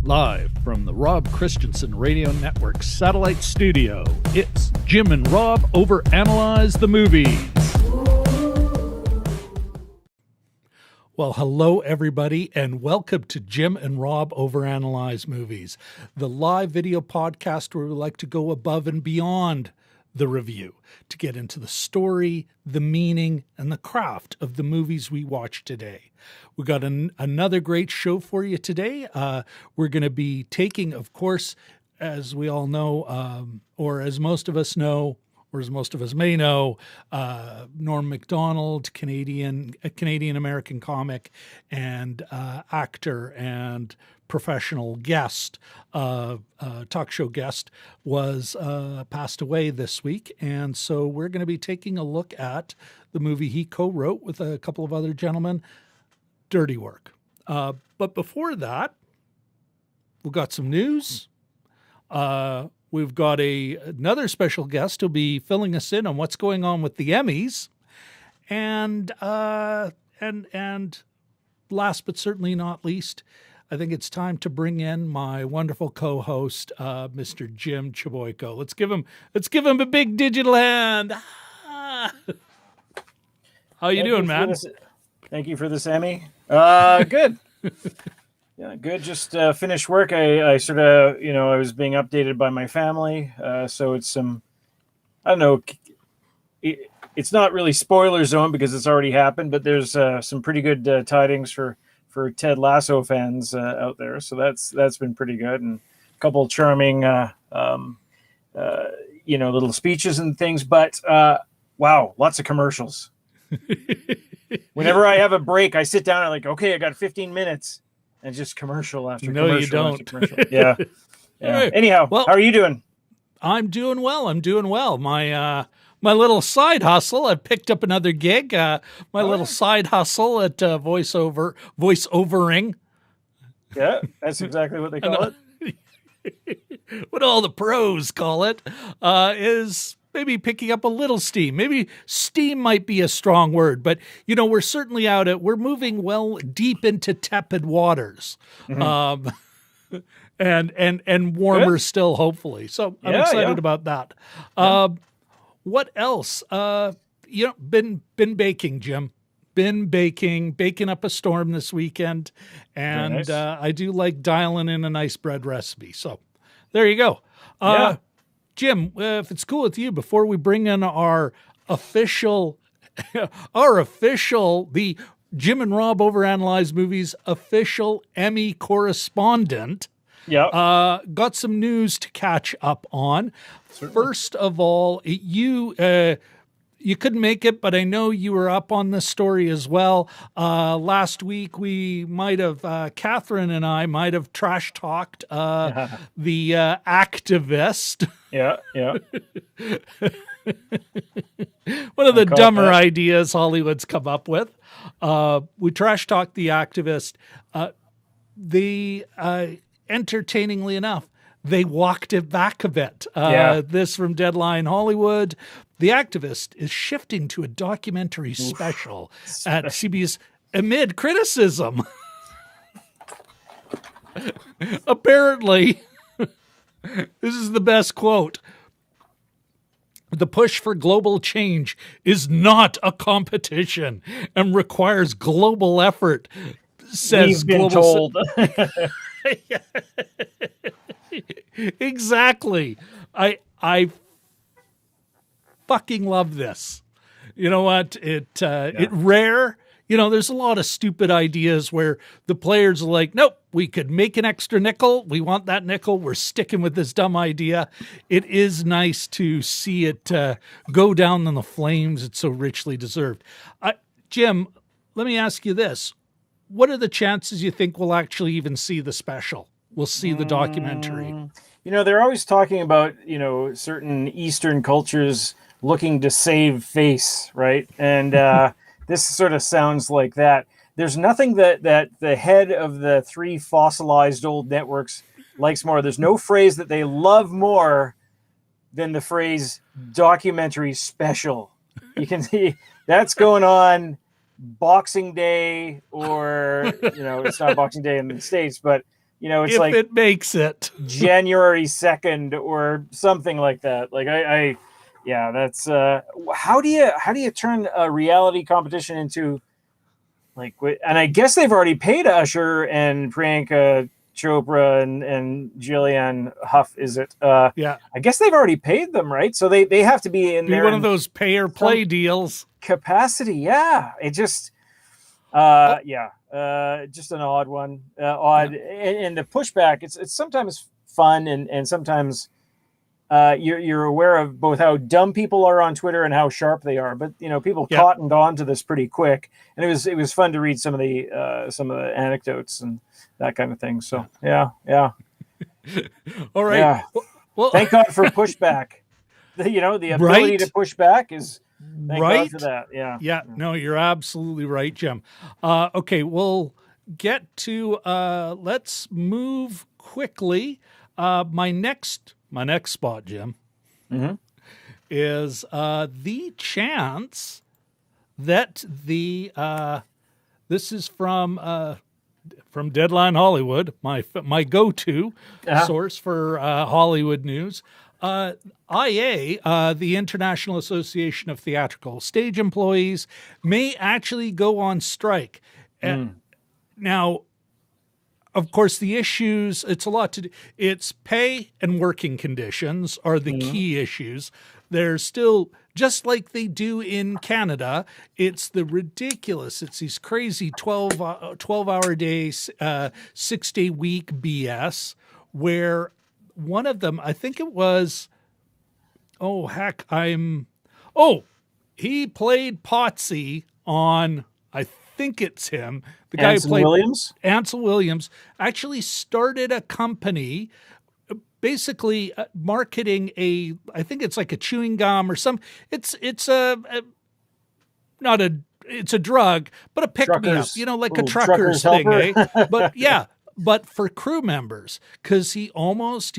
Live from the Rob Christensen Radio Network satellite studio, it's Jim and Rob Overanalyze the Movies. Well, hello everybody, and welcome to Jim and Rob Overanalyze Movies, the live video podcast where we like to go above and beyond the review to get into the story, the meaning, and the craft of the movies we watch today. We got another great show for you today. We're going to be taking, of course, as we all know, or as most of us know, or as most of us may know, Norm MacDonald, Canadian-American comic and actor and professional guest, talk show guest, was passed away this week. And so we're going to be taking a look at the movie he co-wrote with a couple of other gentlemen, Dirty Work. But before that, we've got some news. We've got another special guest who'll be filling us in on what's going on with the Emmys. And last but certainly not least, I think it's time to bring in my wonderful co-host, Mr. Jim Chaboyko. Let's give him a big digital hand. Ah. How you doing, man? Thank you for this, Emmy. Good. Yeah, good. Just finished work. I sort of, I was being updated by my family. So it's some, I don't know, it's not really spoiler zone because it's already happened, but there's some pretty good tidings for Ted Lasso fans out there. So that's been pretty good. And a couple of charming, little speeches and things. But wow, lots of commercials. Whenever I have a break, I sit down and like, okay, I got 15 minutes. And just commercial after commercial. No, you don't. Commercial. Yeah. Anyhow, well, how are you doing? I'm doing well. My little side hustle, I've picked up another gig. Little side hustle at voiceovering. Yeah, that's exactly what they call it. What all the pros call it is maybe picking up a little steam. Maybe steam might be a strong word, but we're certainly we're moving well deep into tepid waters, and warmer Good. Still, hopefully. So I'm excited about that. What else? Been baking, Jim. Been baking up a storm this weekend, and nice. I do like dialing in a nice bread recipe. So there you go. Jim, if it's cool with you, before we bring in the Jim and Rob Overanalyze Movies official Emmy correspondent, got some news to catch up on. Certainly. First of all, you couldn't make it, but I know you were up on this story as well. Last week, we might have, Catherine and I might have trash talked the activist. Yeah. One of the dumber ideas Hollywood's come up with. We trash talked the activist. Entertainingly enough, they walked it back a bit. This from Deadline Hollywood. The activist is shifting to a documentary special at CBS amid criticism. Apparently, this is the best quote. The push for global change is not a competition and requires global effort, says We've been told. Exactly. I fucking love this. You know what? It rare. There's a lot of stupid ideas where the players are like, nope, we could make an extra nickel. We want that nickel. We're sticking with this dumb idea. It is nice to see it go down in the flames. It's so richly deserved. Jim, let me ask you this. What are the chances you think we'll actually even see the special? We'll see the documentary. They're always talking about, certain Eastern cultures looking to save face, right? And this sort of sounds like that. There's nothing that the head of the three fossilized old networks likes more. There's no phrase that they love more than the phrase documentary special. You can see that's going on Boxing Day, or it's not Boxing Day in the States, but it's if like it makes it. January 2nd or something like that. Like yeah, that's how do you turn a reality competition into like, and I guess they've already paid Usher and Priyanka Chopra and Jillian Huff, is it? Yeah. I guess they've already paid them, right? So they have to be in Be there one of those pay or play deals. capacity. Yeah. It just just an odd one. Odd. Yeah. And the pushback, it's sometimes fun and sometimes you're aware of both how dumb people are on Twitter and how sharp they are. But people cottoned on to this pretty quick, and it was fun to read some of the anecdotes and that kind of thing. So yeah. All right. Yeah. Well, thank God for pushback. The ability to push back is thank God for that. Yeah. Yeah. No, you're absolutely right, Jim. Okay, we'll get to let's move quickly. My next spot, Jim, is the chance that this is from Deadline Hollywood, my go-to source for Hollywood news. IA, the International Association of Theatrical Stage Employees, may actually go on strike. Now, of course, the issues, it's a lot to do. It's pay and working conditions are the key issues. There's still, just like they do in Canada, it's the ridiculous, it's these crazy 12-hour days, 6-day week BS, where one of them, I think it was, he played Potsy on, I think it's him. The guy Ansel who played Williams? Ansel Williams actually started a company basically marketing I think it's like a chewing gum or some, it's a drug, but a pick-me-up, like a trucker's thing, eh? But yeah, but for crew members, because he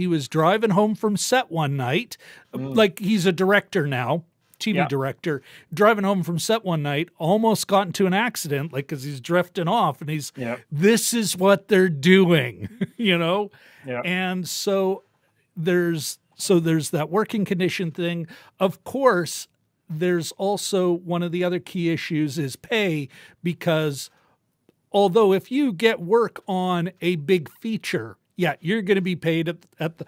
was driving home from set one night, like he's a director now, TV director, driving home from set one night, almost got into an accident, like because he's drifting off, and this is what they're doing, Yeah. And so there's that working condition thing. Of course, there's also one of the other key issues is pay, because although if you get work on a big feature, you're going to be paid at the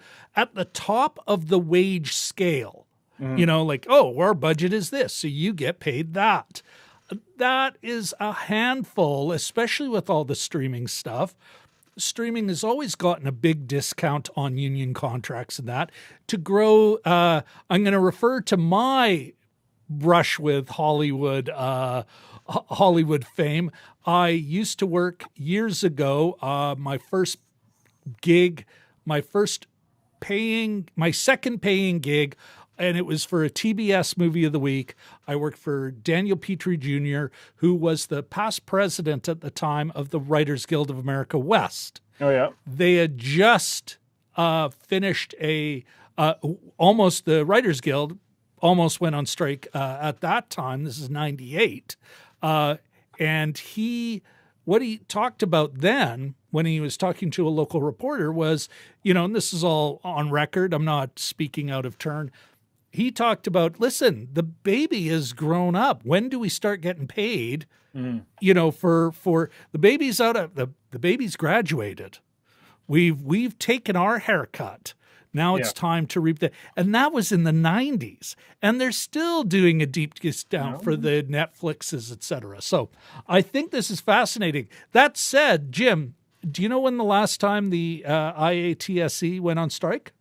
top of the wage scale. Like, our budget is this, so you get paid that. That is a handful, especially with all the streaming stuff. Streaming has always gotten a big discount on union contracts and that. To grow, I'm going to refer to my brush with Hollywood fame. I used to work years ago, my second paying gig, and it was for a TBS movie of the week. I worked for Daniel Petrie Jr., who was the past president at the time of the Writers Guild of America West. Oh, yeah. They had just finished the Writers Guild almost went on strike at that time. This is 98. And what he talked about then when he was talking to a local reporter was, and this is all on record, I'm not speaking out of turn. He talked about, listen, the baby is grown up. When do we start getting paid? For the baby's out of the baby's graduated. We've taken our haircut. Now it's time to reap the, and that was in the 90s, and they're still doing a deep discount for the Netflixes, etc. So I think this is fascinating. That said, Jim, do you know when the last time the IATSE went on strike?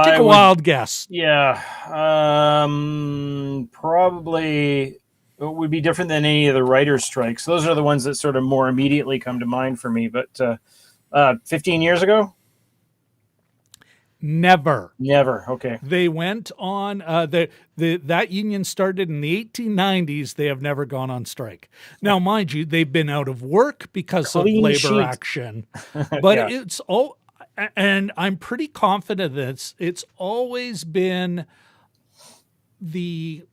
Take a wild guess. Yeah. Probably it would be different than any of the writers' strikes. Those are the ones that sort of more immediately come to mind for me. But 15 years ago? Never. Okay. They went on, that union started in the 1890s. They have never gone on strike. Now, mind you, they've been out of work because of labor action. But it's all... And I'm pretty confident that it's always been the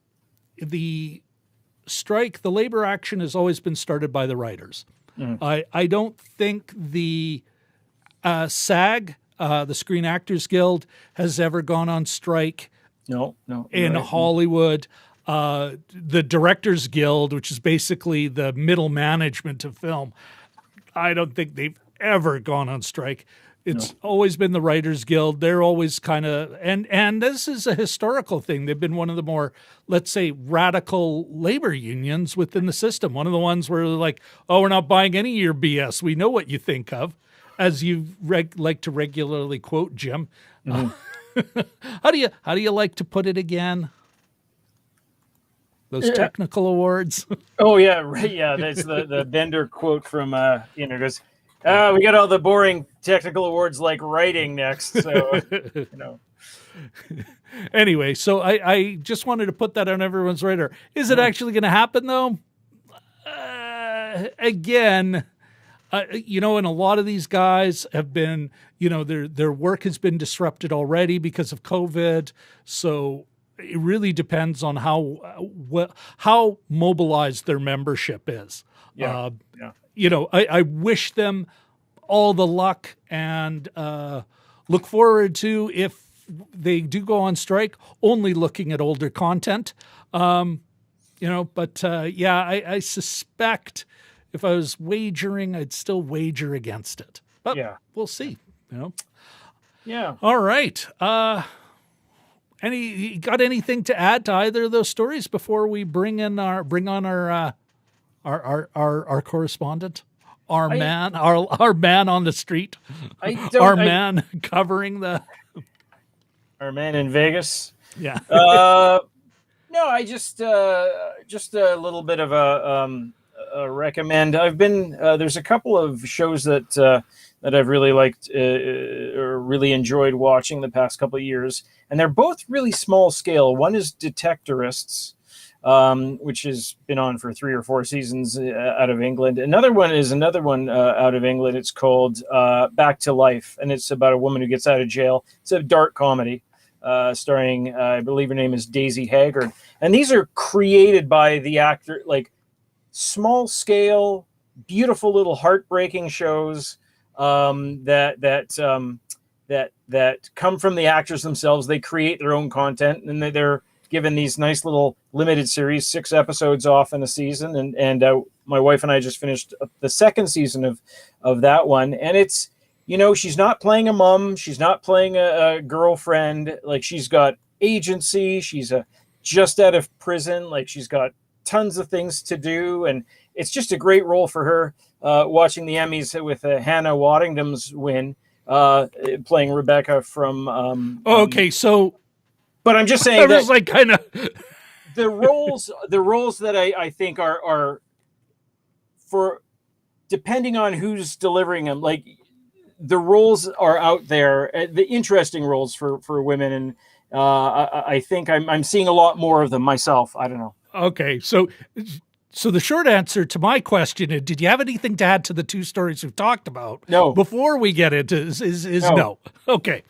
strike, the labor action has always been started by the writers. I don't think the SAG, the Screen Actors Guild, has ever gone on strike. No. In Hollywood. The Directors Guild, which is basically the middle management of film, I don't think they've ever gone on strike. It's always been the Writers Guild. They're always kind of, and this is a historical thing. They've been one of the more, let's say, radical labor unions within the system. One of the ones where they're like, oh, we're not buying any of your BS. We know what you think of, as you like to regularly quote, Jim. How do you like to put it again? Those technical awards. Oh yeah, right. Yeah, that's the Bender quote from goes, we got all the boring technical awards like writing next. So Anyway, so I just wanted to put that on everyone's radar. Is it actually going to happen though? Again, and a lot of these guys have been, their work has been disrupted already because of COVID. So it really depends on how mobilized their membership is. I wish them all the luck and look forward to, if they do go on strike, only looking at older content. I suspect if I was wagering, I'd still wager against it. But we'll see. Yeah. All right. Got anything to add to either of those stories before we bring on our correspondent, our man on the street, man covering the, our man in Vegas. Yeah. No, I just a little bit of a recommend. I've been there's a couple of shows that I've really liked or really enjoyed watching the past couple of years, and they're both really small scale. One is Detectorists, which has been on for 3 or 4 seasons out of England. Another one out of England. It's called Back to Life, and it's about a woman who gets out of jail. It's a dark comedy starring, I believe her name is Daisy Haggard. And these are created by the actor, like small scale, beautiful little heartbreaking shows that come from the actors themselves. They create their own content, and they're given these nice little limited series, 6 episodes off in a season. And my wife and I just finished the 2nd season of that one. And it's, she's not playing a mom. She's not playing a girlfriend. Like, she's got agency. She's just out of prison. Like, she's got tons of things to do. And it's just a great role for her. Watching the Emmys with Hannah Waddingham's win, playing Rebecca from. But I'm just saying that, like, kind of the roles that I think are for, depending on who's delivering them, like, the roles are out there, the interesting roles for women, and I think I'm seeing a lot more of them myself. I don't know. Okay, so the short answer to my question is: did you have anything to add to the 2 stories we've talked about? No. Before we get into is no. Okay,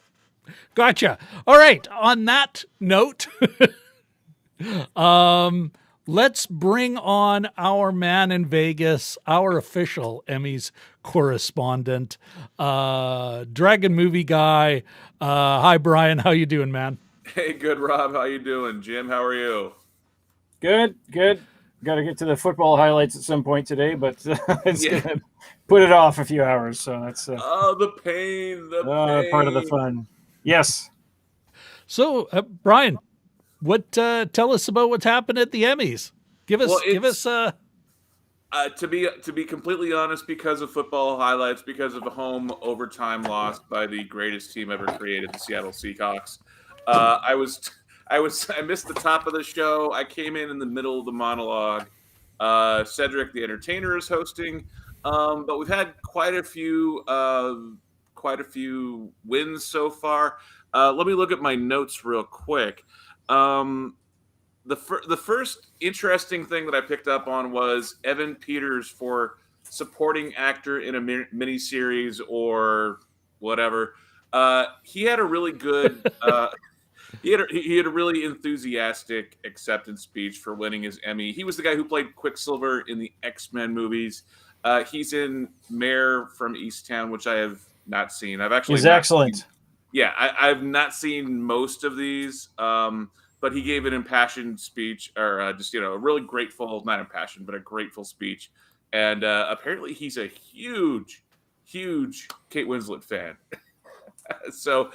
gotcha. All right. On that note, let's bring on our man in Vegas, our official Emmys correspondent, Dragon movie guy. Hi, Brian. How you doing, man? Hey, good, Rob. How you doing? Jim, how are you? Good. Got to get to the football highlights at some point today, but it's gonna put it off a few hours. So that's the pain, part of the fun. Yes. So, Brian, tell us about what's happened at the Emmys. Give us. To be completely honest, because of football highlights, because of a home overtime loss by the greatest team ever created, the Seattle Seahawks. I missed the top of the show. I came in the middle of the monologue. Cedric, the entertainer, is hosting, but we've had quite a few wins so far. Let me look at my notes real quick. The first interesting thing that I picked up on was Evan Peters for supporting actor in a miniseries or whatever. He had a really good. He had a really enthusiastic acceptance speech for winning his Emmy. He was the guy who played Quicksilver in the X-Men movies. He's in Mayor from Easttown, which I have not seen. I've actually He's not excellent. seen- yeah, I've not seen most of these, but he gave an impassioned speech, or just a really grateful, not impassioned, but a grateful speech. And apparently, he's a huge Kate Winslet fan. So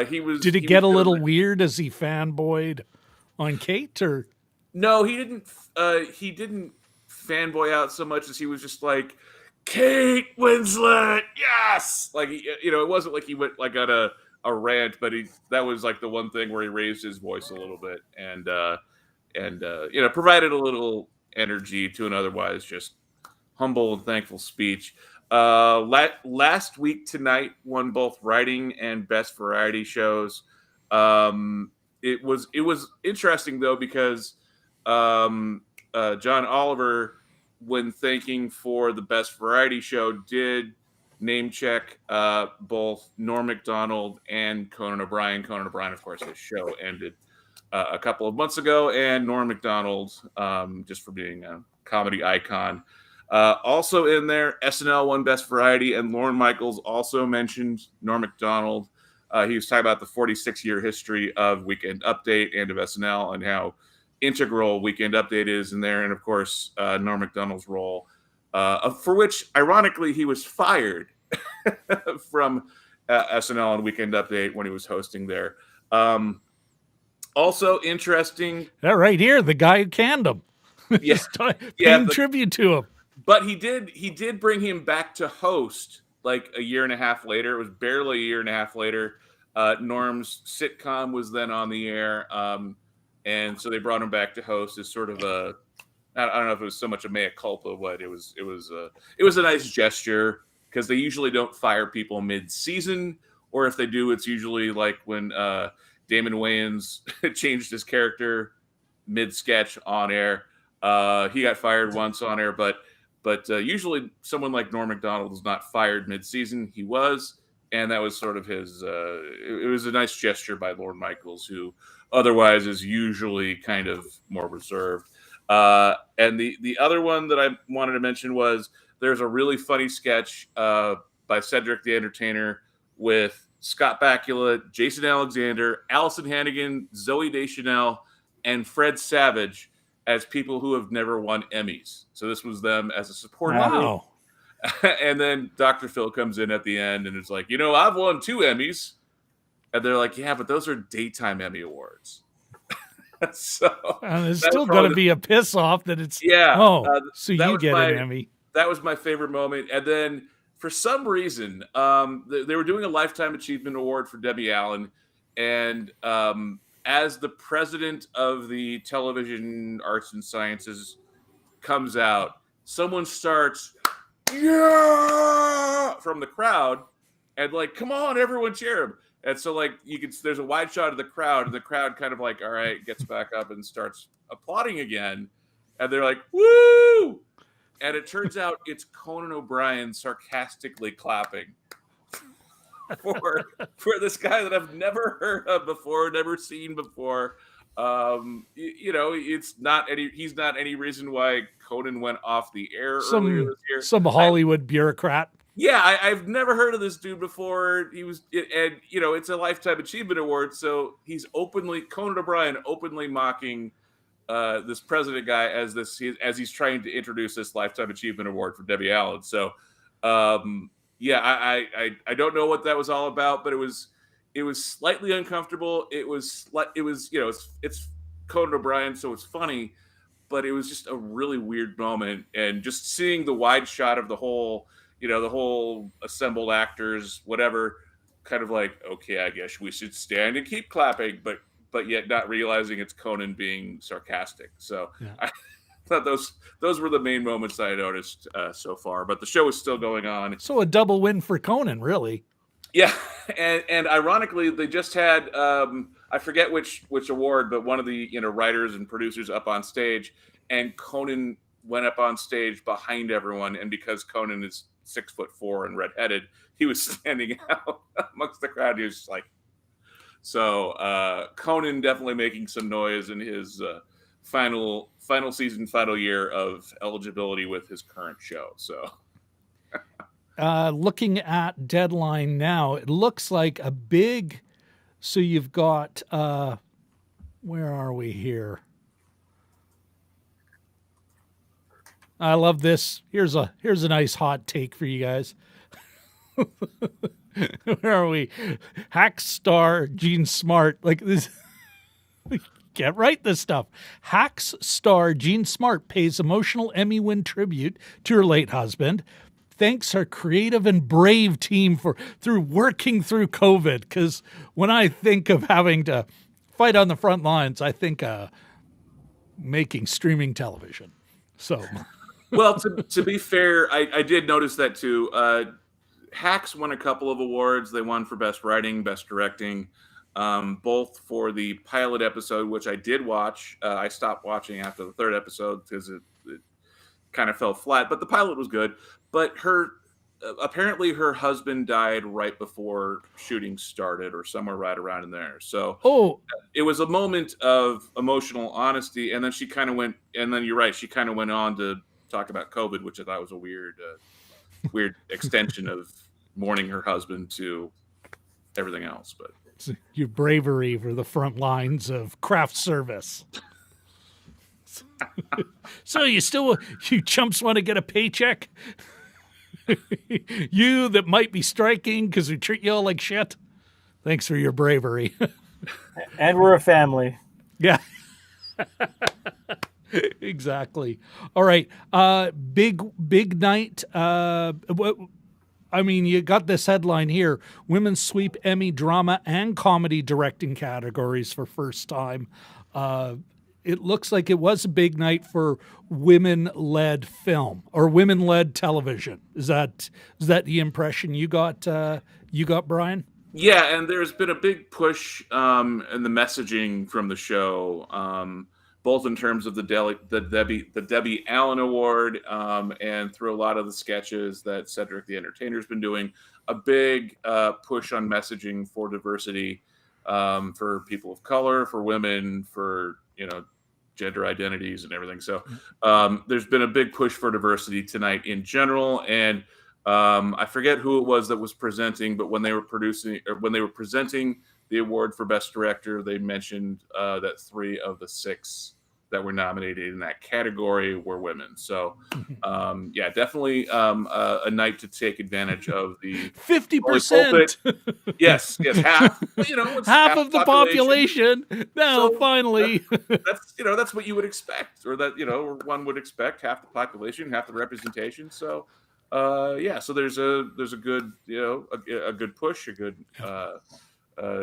he was. Did it he get a was little doing- weird as he fanboyed on Kate, or No, he didn't. He didn't fanboy out so much as he was just like, Kate Winslet, yes. Like it wasn't like he went like on a rant, but that was like the one thing where he raised his voice a little bit and provided a little energy to an otherwise just humble and thankful speech. Last week tonight won both writing and best variety shows. It was interesting though because John Oliver, when thanking for the best variety show, did name check both Norm MacDonald and Conan O'Brien. Conan O'Brien, of course, his show ended a couple of months ago, and Norm MacDonald, just for being a comedy icon. Also in there, SNL won Best Variety, and Lorne Michaels also mentioned Norm MacDonald. He was talking about the 46-year history of Weekend Update and of SNL and how integral Weekend Update is in there, and of course, Norm MacDonald's role, for which, ironically, he was fired from SNL and Weekend Update when he was hosting there. Also interesting. that right here, the guy who canned him. Yeah, paying tribute to him. But he did bring him back to host like a year and a half later. It was barely a year and a half later. Norm's sitcom was then on the air, and so they brought him back to host as sort of a. I don't know if it was so much a mea culpa, but it was a nice gesture because they usually don't fire people mid-season, or if they do, it's usually like when Damon Wayans changed his character mid-sketch on air. He got fired once on air, but usually someone like Norm MacDonald is not fired mid-season. He was, and that was sort of his. It was a nice gesture by Lorne Michaels, who otherwise is usually kind of more reserved. And the other one that I wanted to mention was there's a really funny sketch by Cedric the Entertainer with Scott Bakula, Jason Alexander, Allison Hannigan, Zooey Deschanel, and Fred Savage as people who have never won Emmys. So this was them as a supporting Wow. group. And then Dr. Phil comes in at the end and it's like, I've won 2 Emmys. And they're like, yeah, but those are daytime Emmy Awards. So and it's still going to be a piss off that it's so you get an Emmy. That was my favorite moment. And then for some reason, they were doing a Lifetime Achievement Award for Debbie Allen, and as the president of the Television Arts and Sciences comes out, someone starts yeah from the crowd, and like, come on, everyone cheer him. And so, like, there's a wide shot of the crowd, and the crowd kind of like, all right, gets back up and starts applauding again. And they're like, woo! And it turns out it's Conan O'Brien sarcastically clapping for this guy that I've never heard of before, never seen before. He's not any reason why Conan went off the air earlier this year. Some Hollywood bureaucrat. Yeah, I've never heard of this dude before. It's a Lifetime Achievement Award, so Conan O'Brien openly mocking this president guy as he's trying to introduce this Lifetime Achievement Award for Debbie Allen. So, I don't know what that was all about, but it was slightly uncomfortable. It's Conan O'Brien, so it's funny, but it was just a really weird moment, and just seeing the wide shot of the whole assembled actors, whatever, kind of like, okay, I guess we should stand and keep clapping, but yet not realizing it's Conan being sarcastic. So yeah. I thought those were the main moments I noticed so far, but the show is still going on. So a double win for Conan, really. Yeah, and ironically, they just had I forget which award, but one of the writers and producers up on stage, and Conan went up on stage behind everyone, and because Conan is 6'4" and redheaded, he was standing out amongst the crowd. He was just like, so Conan definitely making some noise in his final season, final year of eligibility with his current show. So, looking at Deadline now, it looks like a big. So you've got where are we here? I love this. Here's a nice hot take for you guys. Where are we? Hack star Gene Smart. Like this. Can't write this stuff. Hacks star Gene Smart pays emotional Emmy win tribute to her late husband. Thanks her creative and brave team through working through COVID. Because when I think of having to fight on the front lines, I think making streaming television. So, well, to be fair, I did notice that too. Hacks won a couple of awards. They won for best writing, best directing. Both for the pilot episode, which I did watch. I stopped watching after the third episode because it kind of fell flat, but the pilot was good. But apparently her husband died right before shooting started, or somewhere right around in there. So it was a moment of emotional honesty, and then she kind of went, and then you're right, she kind of went on to talk about COVID, which I thought was a weird extension of mourning her husband to everything else. But your bravery for the front lines of craft service. So you chumps want to get a paycheck? You that might be striking because we treat you all like shit? Thanks for your bravery. And we're a family. Yeah. Exactly. All right. Big night. I mean, you got this headline here. Women sweep Emmy drama and comedy directing categories for first time. It looks like it was a big night for women-led film or women-led television. Is that the impression you got, Brian? Yeah, and there's been a big push in the messaging from the show, both in terms of the Debbie Allen Award, and through a lot of the sketches that Cedric the Entertainer's been doing, a big push on messaging for diversity, for people of color, for women, for gender identities and everything. So there's been a big push for diversity tonight in general, and I forget who it was that was presenting, but when they were presenting the award for Best Director, they mentioned that 3 of the 6 that were nominated in that category were women. So, yeah, definitely a night to take advantage of the 50%. Yes, half. It's half of the population. Now, so finally, that's what you would expect, or that one would expect, half the population, half the representation. So, yeah, so there's a good a good push, a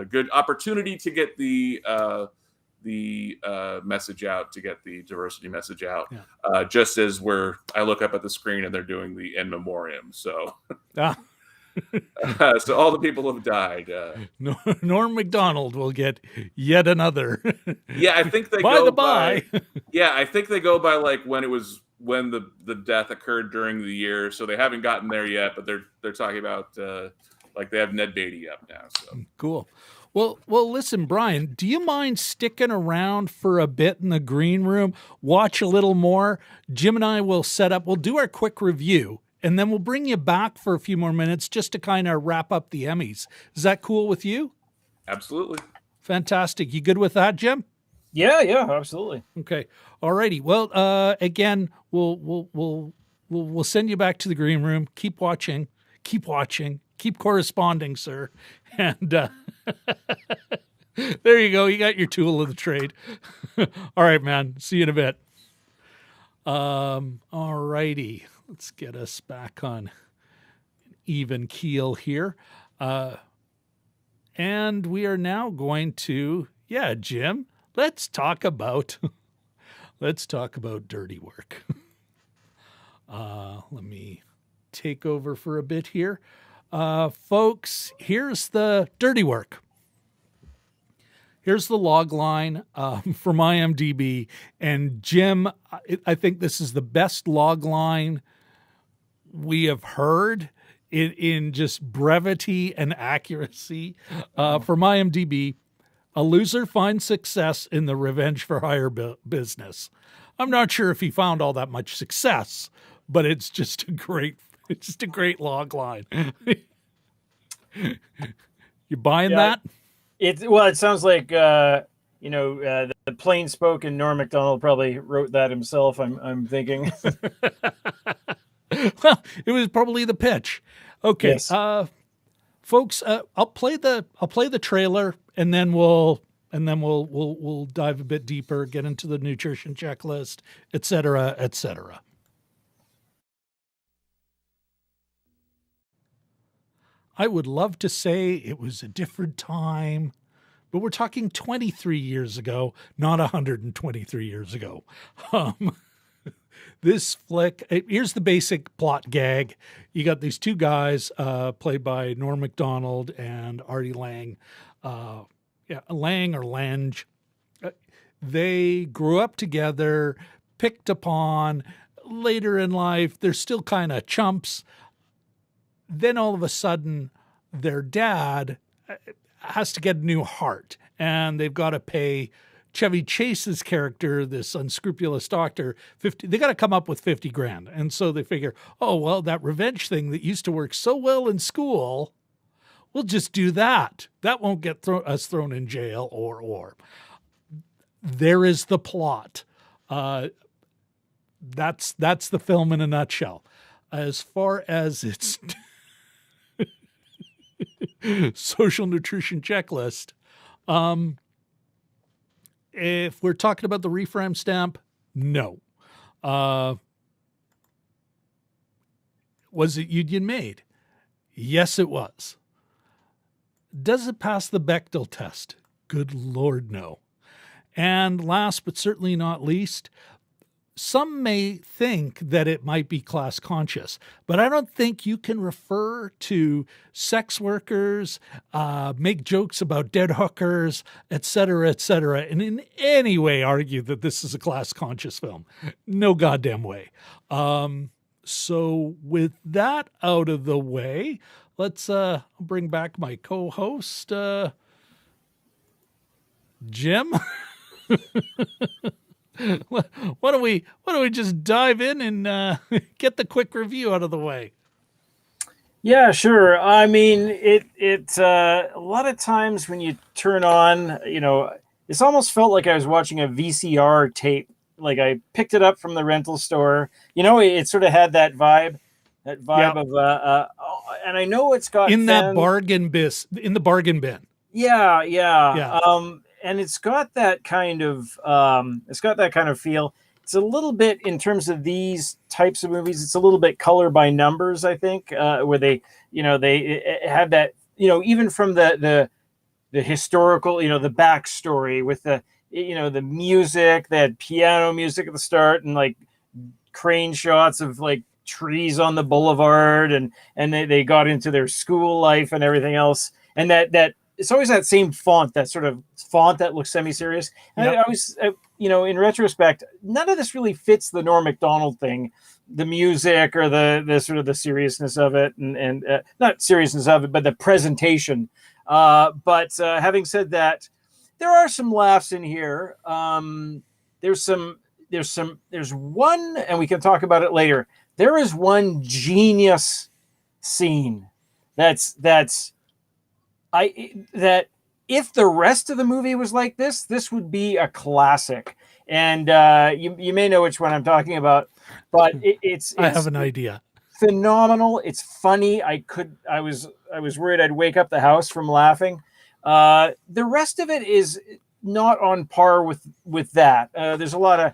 good opportunity to get the message out, to get the diversity message out. Yeah. Just as I look up at the screen and they're doing the in memoriam. So, so all the people have died. Norm MacDonald will get yet another. Yeah, I think they go by. Yeah, I think they go by like when the death occurred during the year. So they haven't gotten there yet, but they're talking about like they have Ned Beatty up now. So cool. Well, listen, Brian, do you mind sticking around for a bit in the green room? Watch a little more. Jim and I will we'll do our quick review, and then we'll bring you back for a few more minutes just to kind of wrap up the Emmys. Is that cool with you? Absolutely. Fantastic. You good with that, Jim? Yeah, absolutely. Okay. All righty. Well, again, we'll send you back to the green room. Keep watching, keep corresponding, sir. And there you go. You got your tool of the trade. All right, man. See you in a bit. All righty. Let's get us back on an even keel here. And we are now going to, Jim, let's talk about dirty work. Let me take over for a bit here. Folks, here's the dirty work. Here's the log line from IMDb. And Jim, I think this is the best log line we have heard in just brevity and accuracy. From IMDb, A loser finds success in the revenge for hire business. I'm not sure if he found all that much success, but it's just a great log line. You buying that? It sounds like the plain spoken Norm MacDonald probably wrote that himself. I'm thinking. Well, it was probably the pitch. Okay, Yes. folks, I'll play the trailer, and then we'll dive a bit deeper, get into the nutrition checklist, etc., etc. I would love to say it was a different time, but we're talking 23 years ago, not 123 years ago. This flick, here's the basic plot gag. You got these two guys played by Norm MacDonald and Artie Lange. Lange or Lange. They grew up together, picked upon. Later in life, they're still kind of chumps. Then all of a sudden, their dad has to get a new heart, and they've got to pay Chevy Chase's character, this unscrupulous doctor, 50. They got to come up with 50 grand. And so they figure, oh, well, that revenge thing that used to work so well in school, we'll just do that. That won't get us thrown in jail or. There is the plot. That's the film in a nutshell. As far as its social nutrition checklist, if we're talking about the reframe stamp, no. Was it union made? Yes, it was. Does it pass the Bechdel test? Good Lord, no. And last but certainly not least, some may think that it might be class conscious, but I don't think you can refer to sex workers, make jokes about dead hookers, et cetera, and in any way argue that this is a class conscious film. No goddamn way. So with that out of the way, let's bring back my co-host, Jim. Why don't we just dive in and get the quick review out of the way? Yeah, sure. I mean, it a lot of times when you turn on, it's almost felt like I was watching a VCR tape. Like I picked it up from the rental store. It sort of had that vibe of and I know it's got in the bargain bin. Yeah. And it's got that kind of feel. It's a little bit, in terms of these types of movies, it's a little bit color by numbers, I think, where they have that, even from the historical, the backstory with the music, they had piano music at the start and like crane shots of like trees on the boulevard, and they got into their school life and everything else. And that it's always that same font, that sort of font that looks semi-serious. And Yep. I always, in retrospect, none of this really fits the Norm MacDonald thing, the music or the sort of the seriousness of it, and not seriousness of it, but the presentation. But having said that, there are some laughs in here. There's one, and we can talk about it later. There is one genius scene that if the rest of the movie was like this would be a classic. And you may know which one I'm talking about, but it's I have an idea. Phenomenal. It's funny. I was worried I'd wake up the house from laughing. The rest of it is not on par with that. There's a lot of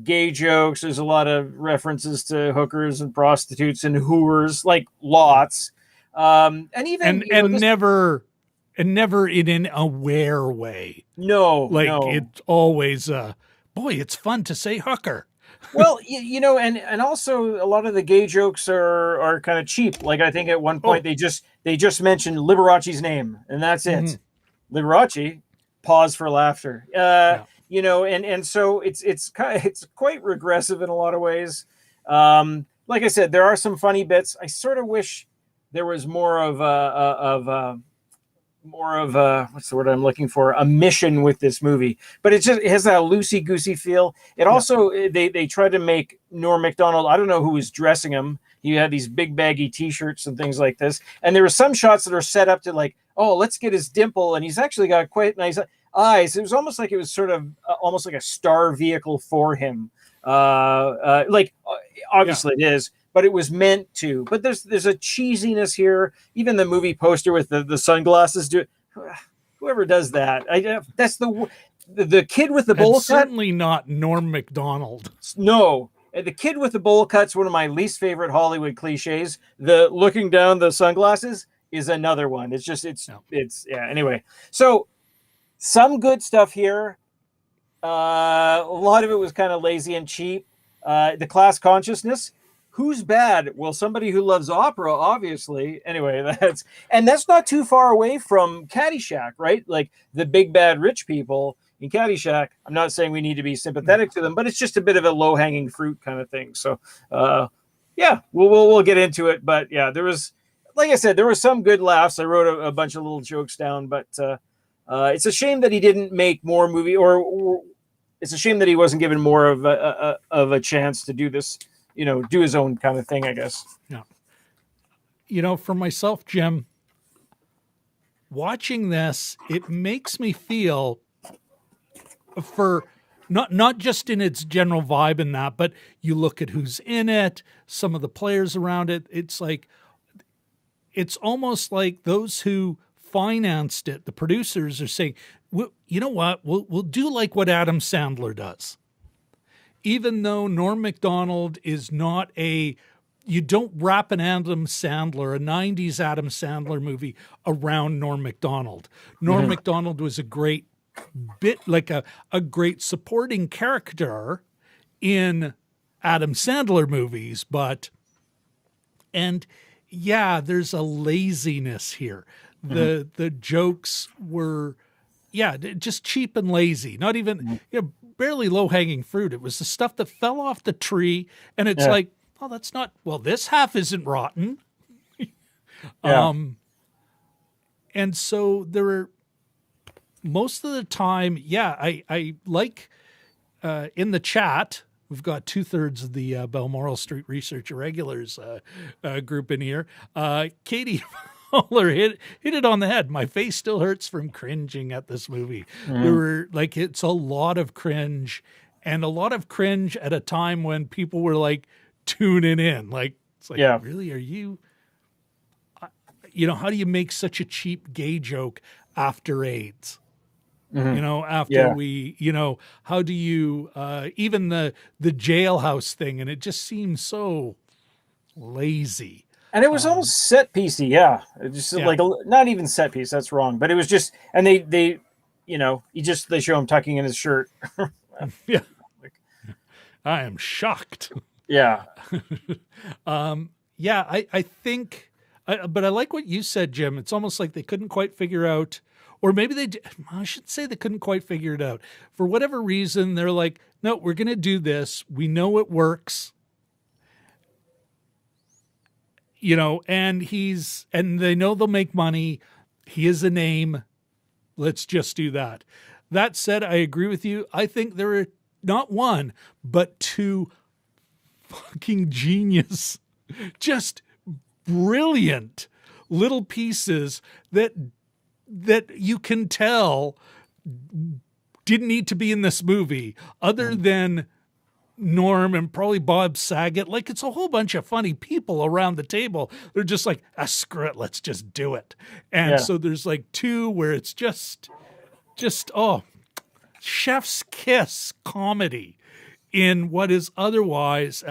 gay jokes. There's a lot of references to hookers and prostitutes and hooers, like lots. And even never in an aware way. No. It's always boy, it's fun to say hooker. Well, and also a lot of the gay jokes are kind of cheap. Like I think at one point they just mentioned Liberace's name, and that's it. Mm-hmm. Liberace, pause for laughter. And so it's quite regressive in a lot of ways. Like I said, there are some funny bits. I sort of wish there was more of more of a, what's the word I'm looking for, a mission with this movie, but it has that loosey goosey feel. It also, they tried to make Norm MacDonald, I don't know who was dressing him. He had these big baggy t-shirts and things like this. And there were some shots that are set up to like, oh, let's get his dimple. And he's actually got quite nice eyes. It was almost like it was sort of almost like a star vehicle for him. Obviously it is, but it was meant to. But there's a cheesiness here. Even the movie poster with the sunglasses. Whoever does that, that's the kid with the bowl cut. Certainly not Norm MacDonald. No, the kid with the bowl cut's one of my least favorite Hollywood cliches. The looking down the sunglasses is another one. Anyway, so some good stuff here. A lot of it was kind of lazy and cheap. The class consciousness. Who's bad? Well, somebody who loves opera, obviously. Anyway, that's not too far away from Caddyshack, right? Like the big bad rich people in Caddyshack. I'm not saying we need to be sympathetic to them, but it's just a bit of a low-hanging fruit kind of thing. So, we'll get into it. But yeah, there was, like I said, there were some good laughs. I wrote a bunch of little jokes down, but it's a shame that he didn't make more movie, or it's a shame that he wasn't given more of a chance to do this. Do his own kind of thing, I guess. Yeah. For myself, Jim, watching this, it makes me feel for not just in its general vibe and that, but you look at who's in it, some of the players around it. It's almost like those who financed it, the producers, are saying, well, you know what, we'll do like what Adam Sandler does. Even though Norm MacDonald is not you don't wrap an Adam Sandler, a 90s Adam Sandler movie around Norm MacDonald. Norm MacDonald was a great like a great supporting character in Adam Sandler movies, there's a laziness here. The jokes were, just cheap and lazy, not even, barely low-hanging fruit. It was the stuff that fell off the tree, and it's like, oh, that's not, well, this half isn't rotten. And so there were, most of the time, I like, in the chat, we've got 2/3 of the Balmoral Street Research Irregulars group in here. Katie Fowler hit it on the head. My face still hurts from cringing at this movie. There were it's a lot of cringe, and a lot of cringe at a time when people were like tuning in. Really, are you? How do you make such a cheap gay joke after AIDS? After we, how do you, even the jailhouse thing, and it just seems so lazy. And it was almost set piecey, It just like not even set piece. That's wrong, but it was just, and they show him tucking in his shirt. Yeah, I am shocked. Yeah, I think, but I like what you said, Jim. It's almost like they couldn't quite figure out. Or maybe I should say they couldn't quite figure it out. For whatever reason, they're like, no, we're going to do this. We know it works. And they know they'll make money. He is a name. Let's just do that. That said, I agree with you. I think there are not one, but two fucking genius, just brilliant little pieces that you can tell didn't need to be in this movie, other than Norm and probably Bob Saget. Like, it's a whole bunch of funny people around the table. They're just like, screw it, let's just do it. And so there's like two where it's just chef's kiss comedy in what is otherwise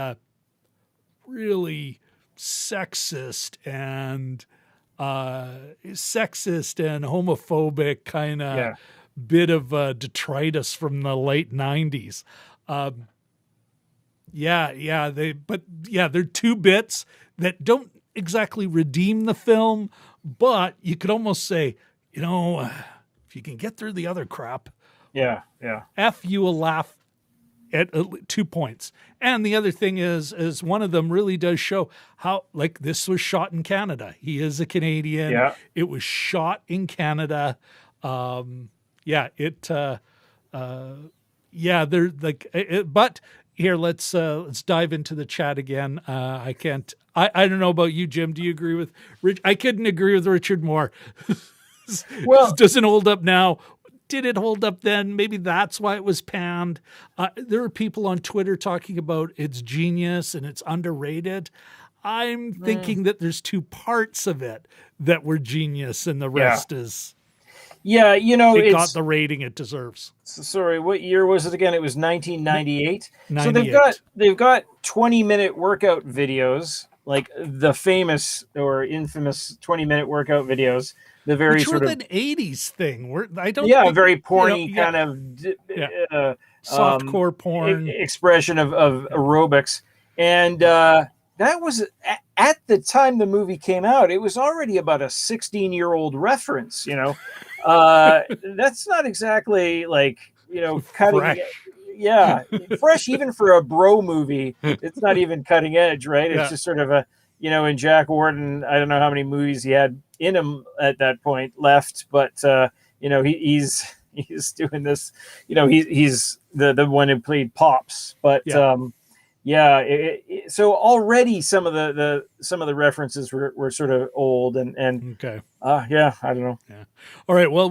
really sexist and homophobic kind of bit of detritus from the late 90s. They're two bits that don't exactly redeem the film, but you could almost say, if you can get through the other crap, F you a laugh at 2 points. And the other thing is one of them really does show how, like, this was shot in Canada. He is a Canadian. Yeah. It was shot in Canada. Yeah, they're like, but here, let's dive into the chat again. I don't know about you, Jim. Do you agree with Rich? I couldn't agree with Richard more. Well, It doesn't hold up now. Did it hold up then? Maybe that's why it was panned. There are people on Twitter talking about its genius and it's underrated. I'm thinking that there's 2 parts of it that were genius and the rest is... Yeah, it got the rating it deserves. Sorry, what year was it again? It was 1998. 98. So they've got 20-minute workout videos, like the famous or infamous 20-minute workout videos. The very Which sort were of an 80s thing. Very porny kind of softcore porn expression of aerobics, and that was at the time the movie came out. It was already about a 16-year-old reference. That's not exactly like cutting. Fresh. Yeah, fresh even for a bro movie. It's not even cutting edge, right? It's just sort of a in Jack Warden. I don't know how many movies he had in him at that point left, but he's doing this. He's the one who played Pops, but so already some of the references were sort of old and okay. I don't know. Yeah. All right. Well,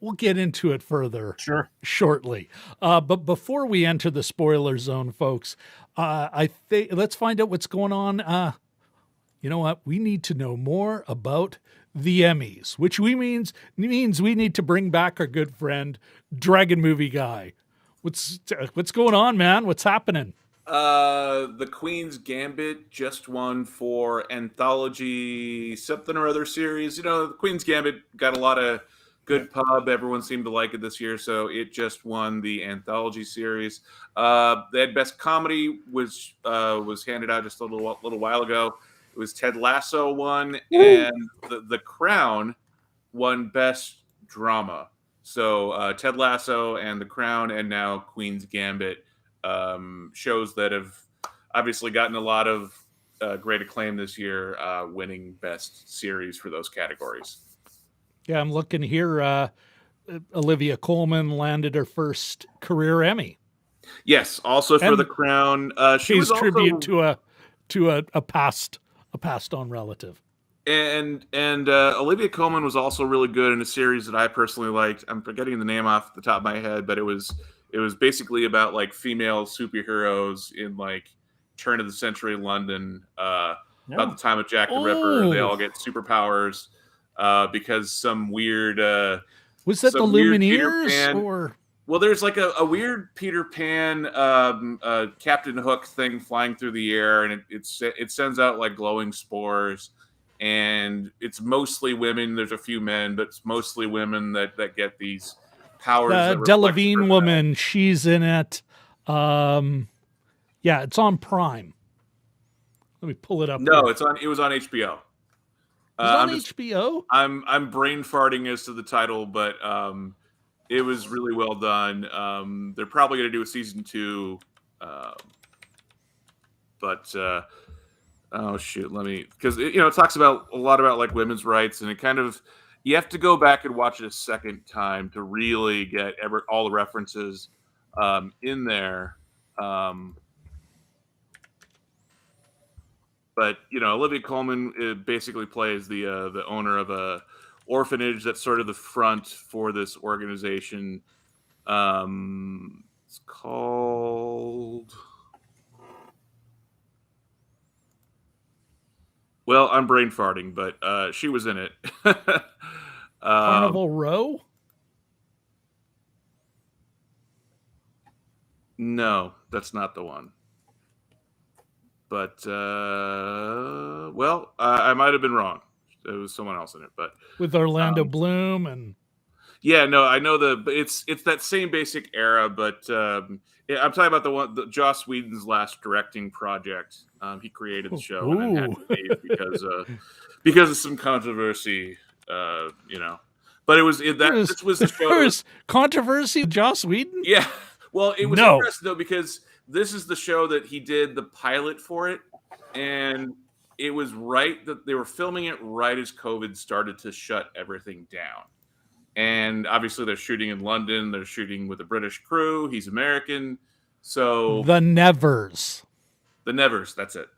we'll get into it further shortly. But before we enter the spoiler zone, folks, I think let's find out what's going on. You know what? We need to know more about the Emmys, which means we need to bring back our good friend Dragon Movie Guy. What's going on, man? What's happening? The Queen's Gambit just won for anthology something or other series. The Queen's Gambit got a lot of good pub. Everyone seemed to like it this year, so it just won the anthology series. That best comedy was handed out just a little while ago. It was Ted Lasso won, and the Crown won best drama. So Ted Lasso and The Crown, and now Queen's Gambit, shows that have obviously gotten a lot of great acclaim this year, winning best series for those categories. Yeah, I'm looking here. Olivia Colman landed her first career Emmy. Yes, also for The Crown. She was tribute to a passed on relative. And Olivia Colman was also really good in a series that I personally liked. I'm forgetting the name off the top of my head, but it was basically about like female superheroes in like turn of the century London, about the time of Jack the Ripper. They all get superpowers because some weird was that the Lumineers or? Well, there's like a weird Peter Pan Captain Hook thing flying through the air, and it sends out like glowing spores, and it's mostly women. There's a few men, but it's mostly women that get these powers. The Delavigne woman, she's in it. Yeah, it's on Prime. Let me pull it up. No, it was on HBO. On HBO? I'm brain farting as to the title, but it was really well done. They're probably going to do a season 2, but oh shoot, because it talks about a lot about like women's rights, and it kind of you have to go back and watch it a second time to really get all the references in there. But Olivia Colman basically plays the owner of a orphanage that's sort of the front for this organization. It's called. Well, I'm brain farting, but she was in it. Carnival Row? No, that's not the one. But I might have been wrong. It was someone else in it, but with Orlando Bloom and. Yeah, no, I know it's that same basic era, but I'm talking about Joss Whedon's last directing project. He created the show and then had to leave because of some controversy, But this was the show. There was controversy with Joss Whedon? Yeah. Well, it was No. interesting though because this is the show that he did the pilot for it, and it was right that they were filming it right as COVID started to shut everything down. And obviously, they're shooting in London. They're shooting with a British crew. He's American, so The Nevers. the Nevers. That's it.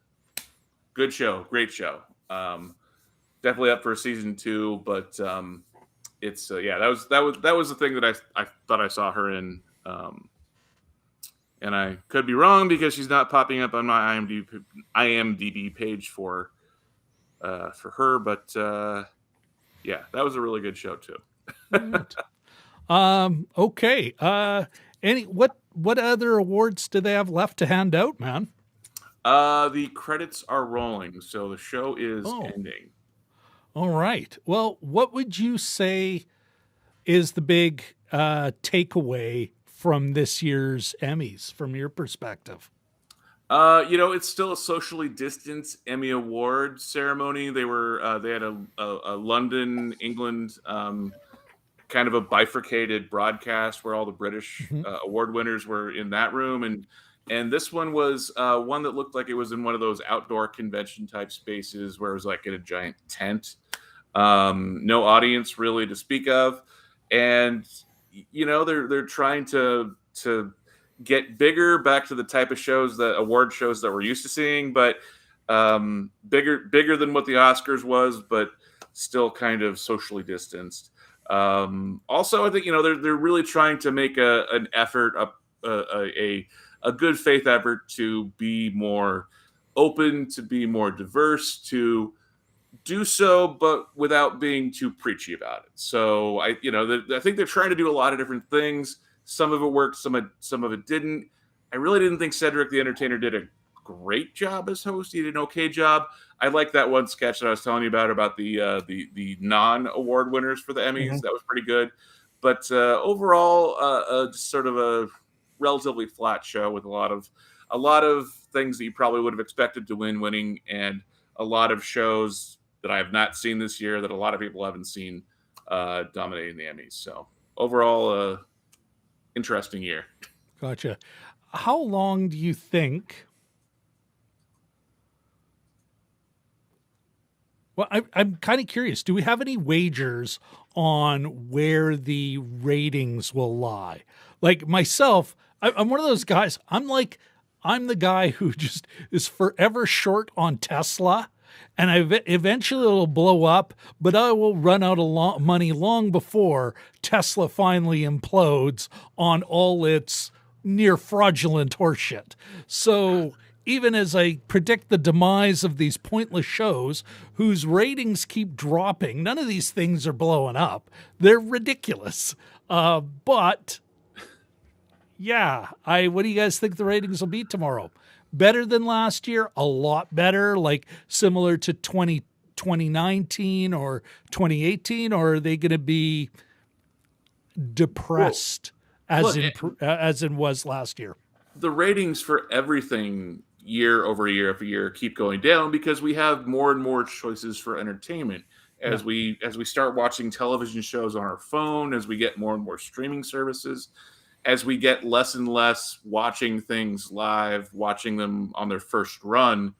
Good show, great show. Definitely up for season 2, but it's yeah, that was the thing that I thought I saw her in. And I could be wrong because she's not popping up on my IMDb page for her, but yeah, that was a really good show too. Okay. What other awards do they have left to hand out, man? The credits are rolling, so the show is ending. All right. Well, what would you say is the big takeaway from this year's Emmys, from your perspective? It's still a socially distanced Emmy Award ceremony. They had a London, England, kind of a bifurcated broadcast where all the British award winners were in that room, and this one was one that looked like it was in one of those outdoor convention type spaces where it was like in a giant tent, no audience really to speak of, and they're trying to get bigger, back to the type of award shows that we're used to seeing, but bigger than what the Oscars was, but still kind of socially distanced. Also, I think they're really trying to make an effort, a good faith effort to be more open, to be more diverse, to do so, but without being too preachy about it. So I think they're trying to do a lot of different things. Some of it worked, some of it didn't. I really didn't think Cedric the Entertainer did a great job as host. He did an okay job. I like that one sketch that I was telling you about the non-award winners for the Emmys. Mm-hmm. That was pretty good. But overall, just sort of a relatively flat show with a lot of things that you probably would have expected to winning, and a lot of shows that I have not seen this year that a lot of people haven't seen dominating the Emmys. So overall, interesting year. Gotcha. How long do you think? Well, I'm kind of curious. Do we have any wagers on where the ratings will lie? Like myself, I'm one of those guys. I'm the guy who just is forever short on Tesla, and eventually it'll blow up, but I will run out of money long before Tesla finally implodes on all its near fraudulent horseshit. So even as I predict the demise of these pointless shows whose ratings keep dropping, none of these things are blowing up. They're ridiculous. But yeah, what do you guys think the ratings will be tomorrow? Better than last year? A lot better, like similar to 2019 or 2018? Or are they going to be depressed as in was last year? The ratings for everything year over year after year keep going down because we have more and more choices for entertainment as we start watching television shows on our phone, as we get more and more streaming services, as we get less and less watching things live, watching them on their first run.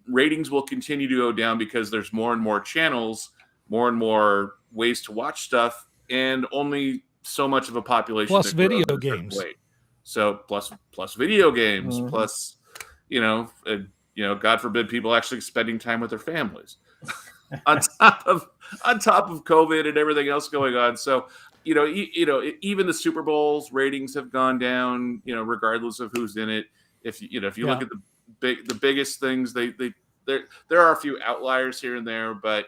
Ratings will continue to go down because there's more and more channels, more and more ways to watch stuff, and only so much of a population plus video games. So plus video games, plus God forbid people actually spending time with their families on top of COVID and everything else going on. So even the Super Bowl's ratings have gone down, regardless of who's in it. If you look at the biggest things, there are a few outliers here and there, but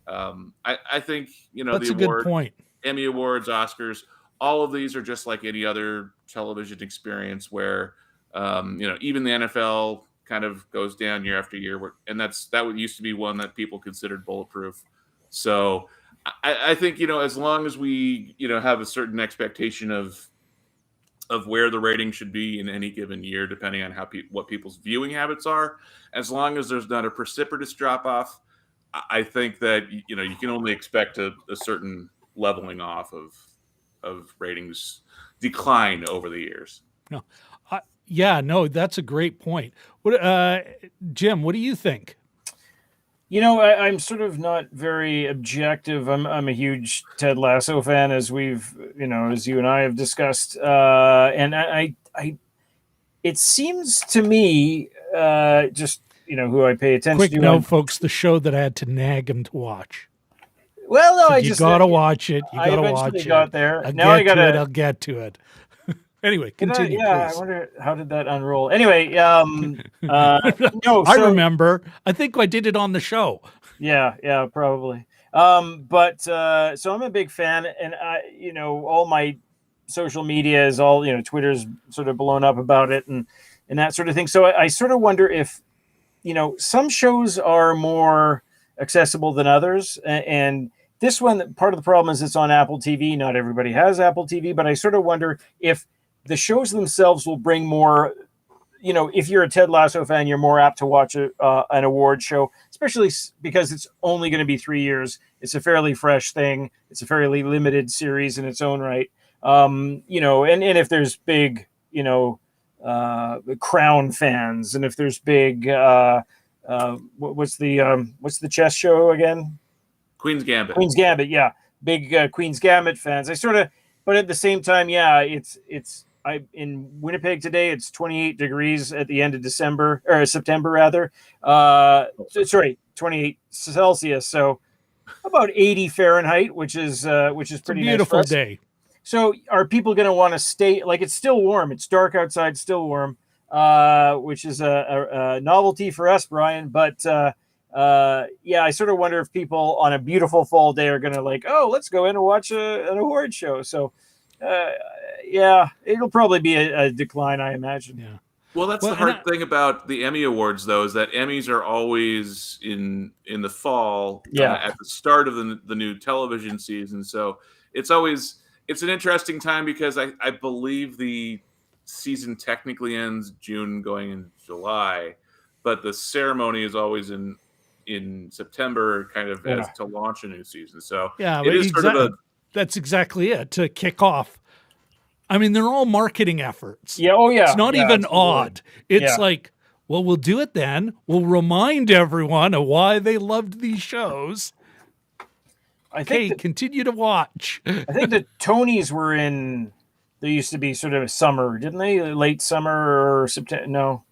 I think that's the good point. Emmy Awards, Oscars, all of these are just like any other television experience where even the NFL kind of goes down year after year, and that used to be one that people considered bulletproof. So I think as long as we have a certain expectation of where the rating should be in any given year, depending on what people's viewing habits are, as long as there's not a precipitous drop off, I think that you can only expect a certain leveling off of ratings decline over the years. No, yeah, no, that's a great point. What, Jim? What do you think? I'm sort of not very objective. I'm a huge Ted Lasso fan, as as you and I have discussed. And it seems to me, just who I pay attention Quick to. note, folks: the show that I had to nag him to watch. Well, no, You gotta watch it. You gotta watch it. Got there. I'll get to it. Anyway, continue. Yeah, please. I wonder how did that unroll. Anyway, no, I remember. I think I did it on the show. Yeah, probably. But so I'm a big fan, and all my social media is all Twitter's sort of blown up about it and that sort of thing. So I sort of wonder if some shows are more accessible than others, and this one, part of the problem is it's on Apple TV. Not everybody has Apple TV, but I sort of wonder if the shows themselves will bring more. If you're a Ted Lasso fan, you're more apt to watch an award show, especially because it's only going to be 3 years. It's a fairly fresh thing. It's a fairly limited series in its own right. And if there's big, Crown fans, and if there's big, what's the chess show again? Queen's Gambit. Queen's Gambit, yeah, big Queen's Gambit fans. But at the same time, yeah, in Winnipeg today, it's 28 degrees at the end of September rather. 28 Celsius, so about 80 Fahrenheit, which is pretty beautiful nice day. So are people going to want to stay? Like, it's still warm. It's dark outside, still warm, which is a novelty for us, Brian. But I sort of wonder if people on a beautiful fall day are going to let's go in and watch an award show. So. It'll probably be a decline, I imagine. Yeah. Well, that's the hard thing about the Emmy Awards, though, is that Emmys are always in the fall, at the start of the new television season. So it's an interesting time because I believe the season technically ends June, going in July, but the ceremony is always in September, kind of as to launch a new season. So it is sort of that's exactly it, to kick off. I mean, they're all marketing efforts. Yeah. Oh, yeah. It's not even odd. It's like, well, we'll do it then. We'll remind everyone of why they loved these shows. Continue to watch. I think the Tonys were there used to be sort of a summer, didn't they? Late summer or September? No.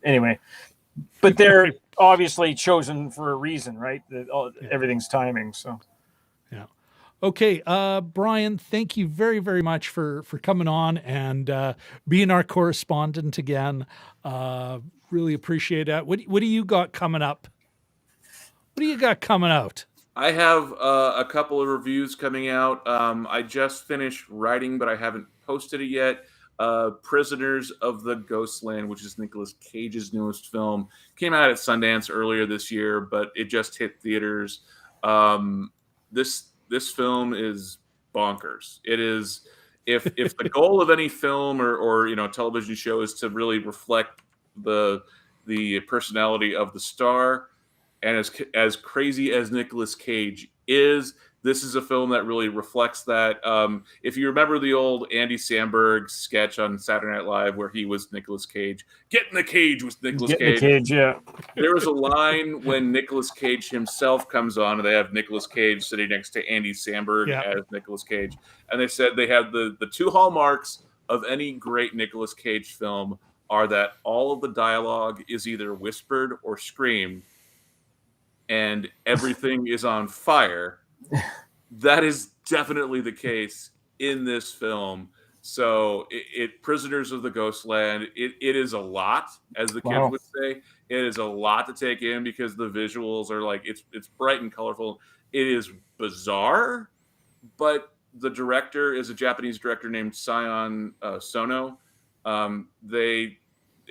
Anyway. But they're obviously chosen for a reason, right? Everything's timing, so. Yeah. Okay, Brian, thank you very, very much for coming on and being our correspondent again. Really appreciate that. What do you got coming up? What do you got coming out? I have a couple of reviews coming out. I just finished writing, but I haven't posted it yet. Prisoners of the Ghostland, which is Nicolas Cage's newest film, came out at Sundance earlier this year, but it just hit theaters. This film is bonkers. It is, if the goal of any film or television show is to really reflect the personality of the star, and as crazy as Nicolas Cage is, this is a film that really reflects that. If you remember the old Andy Samberg sketch on Saturday Night Live where he was Nicolas Cage, get in the cage with Nicolas Cage. Get in the cage, yeah. There was a line when Nicolas Cage himself comes on, and they have Nicolas Cage sitting next to Andy Samberg as Nicolas Cage, and they said they have the two hallmarks of any great Nicolas Cage film are that all of the dialogue is either whispered or screamed, and everything is on fire. That is definitely the case in this film. So Prisoners of the Ghostland, it is a lot, as the kids would say. It is a lot to take in because the visuals are it's bright and colorful. It is bizarre, but the director is a Japanese director named Sion Sono.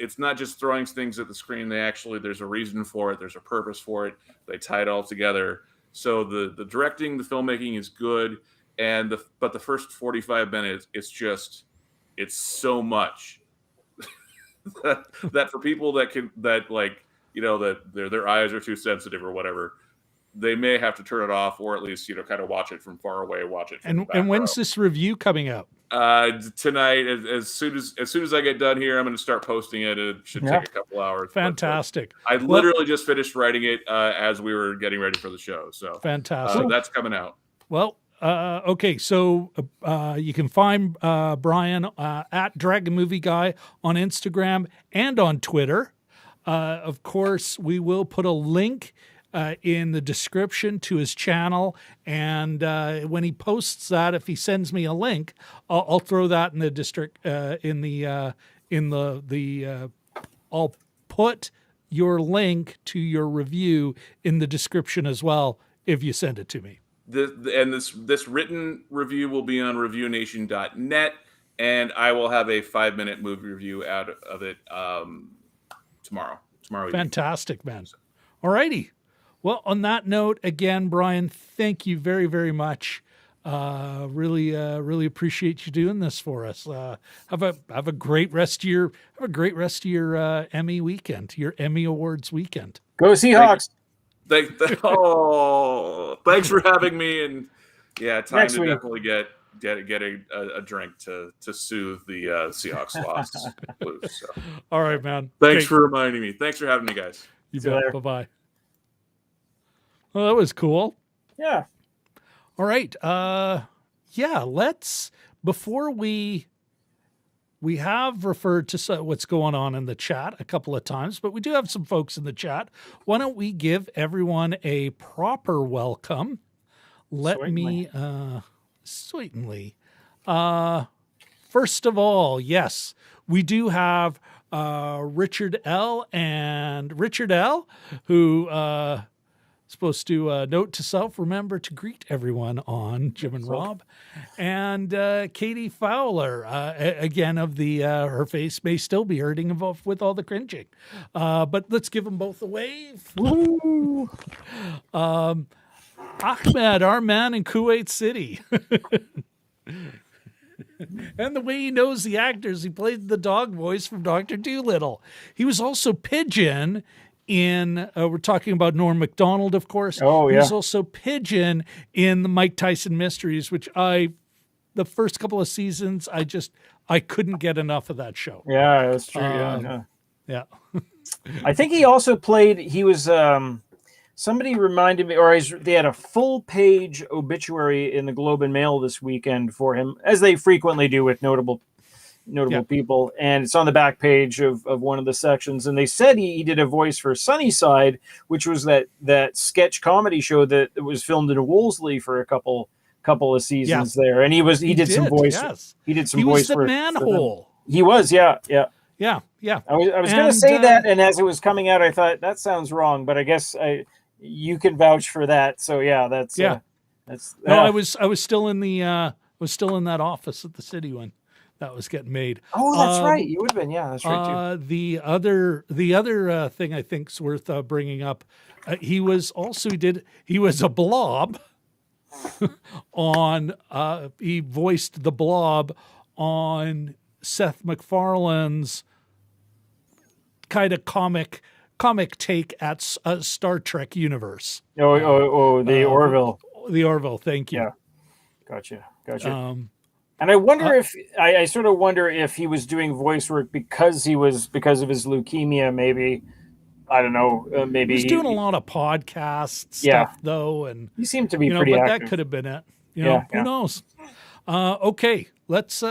It's not just throwing things at the screen. There's a reason for it. There's a purpose for it. They tie it all together. So the directing, the filmmaking is good, but the first 45 minutes, it's so much that for people that their eyes are too sensitive or whatever, they may have to turn it off, or at least kind of watch it from far away, watch it from the back And when's row. this review coming out? Tonight, as soon as I get done here, I'm going to start posting it. It should take a couple hours. Fantastic. I literally just finished writing it as we were getting ready for the show. So fantastic. That's coming out. Well, okay. So you can find Brian at Dragon Movie Guy on Instagram and on Twitter. Of course, we will put a link in the description to his channel, and when he posts that, if he sends me a link, I'll throw that in the district I'll put your link to your review in the description as well if you send it to me. This written review will be on reviewnation.net, and I will have a 5-minute movie review out of it tomorrow. Fantastic, man. All righty. Well, on that note, again, Brian, thank you very, very much. Really appreciate you doing this for us. Have a great rest of your Emmy weekend, your Emmy Awards weekend. Go Seahawks. Thanks for having me, and time Next to week. definitely get a drink to soothe the Seahawks loss blues. So. All right, man. Thanks for reminding me. Thanks for having me, guys. You bet. Bye-bye. Well, that was cool. Yeah. All right. Let's, before we have referred to what's going on in the chat a couple of times, but we do have some folks in the chat. Why don't we give everyone a proper welcome? Certainly. First of all, yes, we do have Richard L. And Richard L., who supposed to note to self, remember to greet everyone on Jim and Rob. And Katie Fowler, again, of the her face may still be hurting with all the cringing. But let's give them both a wave. Woo! Ahmed, our man in Kuwait City. And the way he knows the actors, he played the dog voice from Dr. Dolittle. He was also Pigeon in, we're talking about Norm MacDonald, of course. Oh, yeah. He was also Pigeon in the Mike Tyson Mysteries, which the first couple of seasons, I couldn't get enough of that show. Yeah, that's true. Yeah. I think he also he was, somebody reminded me, they had a full page obituary in the Globe and Mail this weekend for him, as they frequently do with notable people, and it's on the back page of one of the sections, and they said he did a voice for Sunnyside, which was that sketch comedy show that was filmed in Wolseley for a couple of seasons there, and he did some voice. Yes. He did some voice for the manhole. He was, yeah. Yeah. I was going to say that, and as it was coming out, I thought that sounds wrong, but I guess you can vouch for that. So that's No, I was still in the that office at the city when that was getting made. Oh, that's right. You would have been. Yeah, that's right too. The other thing I think is worth bringing up, he was a blob on. He voiced the blob on Seth MacFarlane's kind of comic take at Star Trek universe. The Orville. The Orville. Thank you. Yeah. Gotcha. And I wonder I sort of wonder if he was doing voice work because of his leukemia. Maybe, I don't know. Maybe he's doing a lot of podcast stuff though, and he seemed to be pretty active. That could have been it. Who knows? Okay, let's.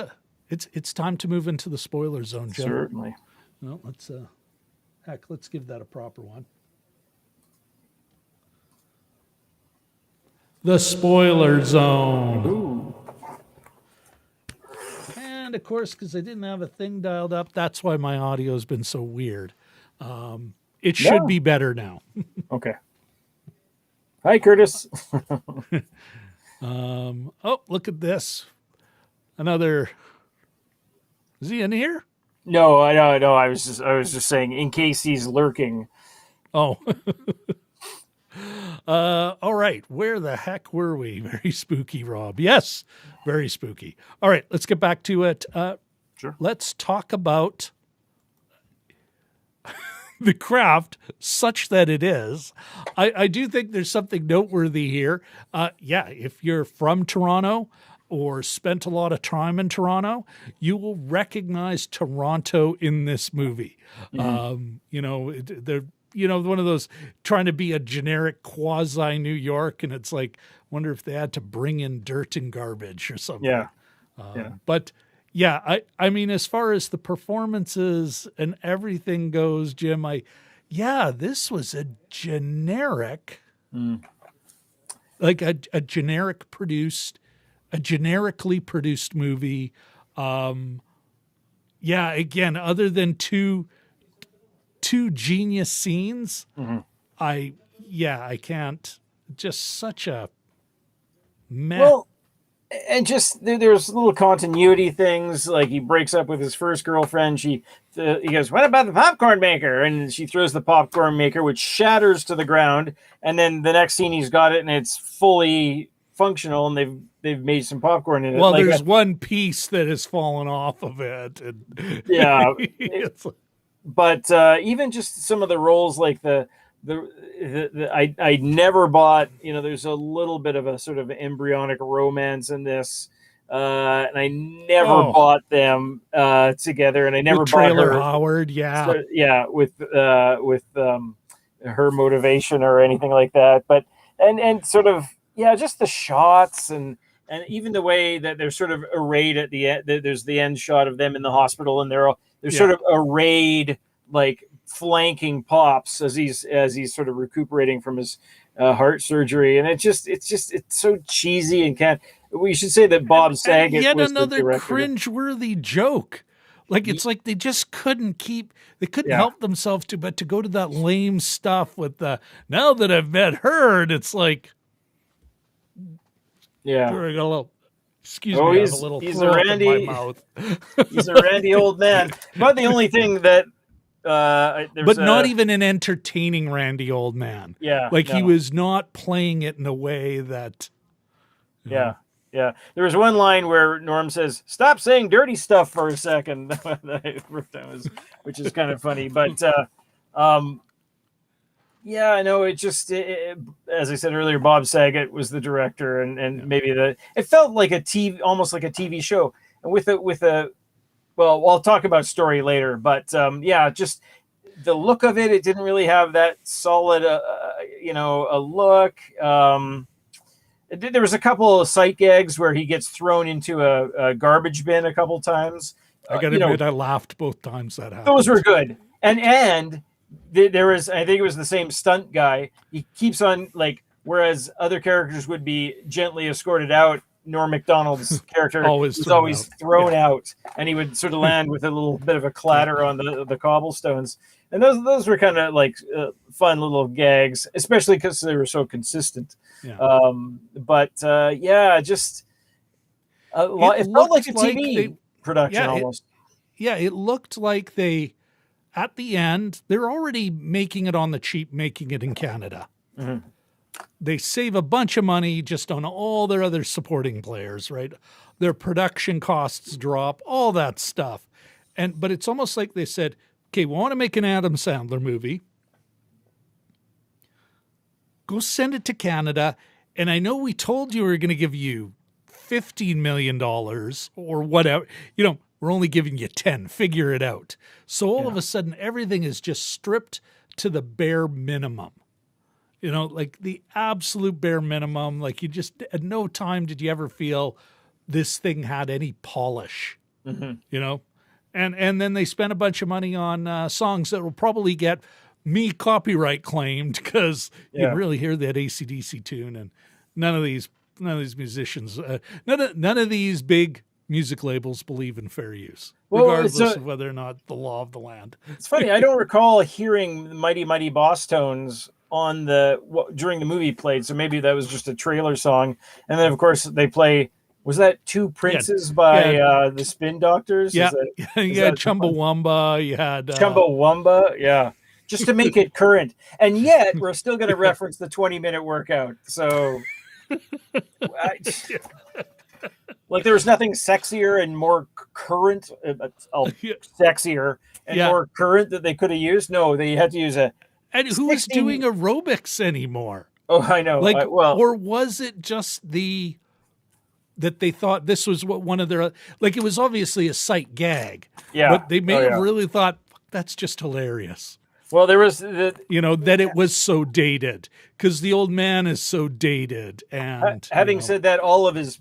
It's time to move into the spoiler zone, Jim. Certainly. Well, let's give that a proper one. The spoiler zone. Ooh. And of course, because I didn't have a thing dialed up, that's why my audio has been so weird. It should be better now. Okay. Hi, Curtis. Look at this. Another. Is he in here? No, I was just saying in case he's lurking. Oh. All right. Where the heck were we? Very spooky, Rob. Yes, very spooky. All right, let's get back to it. Sure. Let's talk about the craft such that it is. I do think there's something noteworthy here. If you're from Toronto or spent a lot of time in Toronto, you will recognize Toronto in this movie. They're one of those trying to be a generic quasi New York, and it's like, wonder if they had to bring in dirt and garbage or something. Yeah. But yeah, I mean, as far as the performances and everything goes, Jim, this was a generic, like a generically produced movie. Again, other than two genius scenes, I can't. Just such a meh. Well, and just there's little continuity things, like he breaks up with his first girlfriend. He goes, "What about the popcorn maker?" And she throws the popcorn maker, which shatters to the ground. And then the next scene, he's got it, and it's fully functional, and they've made some popcorn in it. Well, there's one piece that has fallen off of it. And yeah, but even just some of the roles, like I never bought, there's a little bit of a sort of embryonic romance in this, and I never bought them together, and I never with bought Traylor her, Howard, with her motivation or anything like that, but and sort of just the shots and even the way that they're sort of arrayed at the end. There's the end shot of them in the hospital, and they're sort of arrayed like flanking Pops as he's sort of recuperating from his heart surgery, and it's so cheesy and we should say that Bob Saget yet was another the director. cringe-worthy joke. Like, it's like they just couldn't help themselves but to go to that lame stuff with the "now that I've met her," and it's like, sorry, I got a little. Excuse me, I have a little throw up in my mouth. He's a randy old man. But the only thing that not even an entertaining randy old man. He was not playing it in a way that. Yeah. There was one line where Norm says, "Stop saying dirty stuff for a second," which is kind of funny. But I know it just as I said earlier, Bob Saget was the director, and maybe it felt like almost like a TV show, and with a. Well, I'll talk about story later, but just the look of it didn't really have that solid, a look. There was a couple of sight gags where he gets thrown into a garbage bin a couple times. I got to admit, I laughed both times that happened. Those were good, and there was, I think it was the same stunt guy. He keeps on, like, whereas other characters would be gently escorted out, Norm MacDonald's character was always thrown out, and he would sort of land with a little bit of a clatter on the cobblestones. And those were kind of like fun little gags, especially because they were so consistent. Just it felt like a TV production almost. It looked like they, at the end, they're already making it on the cheap, making it in Canada. Mm-hmm. They save a bunch of money just on all their other supporting players, right? Their production costs drop, all that stuff. But it's almost like they said, okay, we want to make an Adam Sandler movie. Go send it to Canada. And I know we told you we were going to give you $15 million or whatever. We're only giving you 10. Figure it out. So all of a sudden, everything is just stripped to the bare minimum. Like the absolute bare minimum. Like, you just, at no time did you ever feel this thing had any polish, And then they spent a bunch of money on songs that will probably get me copyright claimed, because you can really hear that AC/DC tune, and none of these musicians, none of these big music labels believe in fair use, regardless of whether or not the law of the land. It's funny. I don't recall hearing Mighty Mighty Boss Tones on during the movie played. So maybe that was just a trailer song. And then of course they play, was that Two Princes by the Spin Doctors? Yeah. You had Chumbawamba. You had Chumbawamba. Yeah. Just to make it current. And yet we're still going to reference the 20-minute workout. So like there was nothing sexier and more current, sexier and more current that they could have used. No, they had to use a. And who's doing aerobics anymore? Oh, I know. Like, or was it just that they thought this was what one of their, like, it was obviously a sight gag. Yeah. But they may have really thought, that's just hilarious. Well, there was that it was so dated because the old man is so dated. And having said that, all of his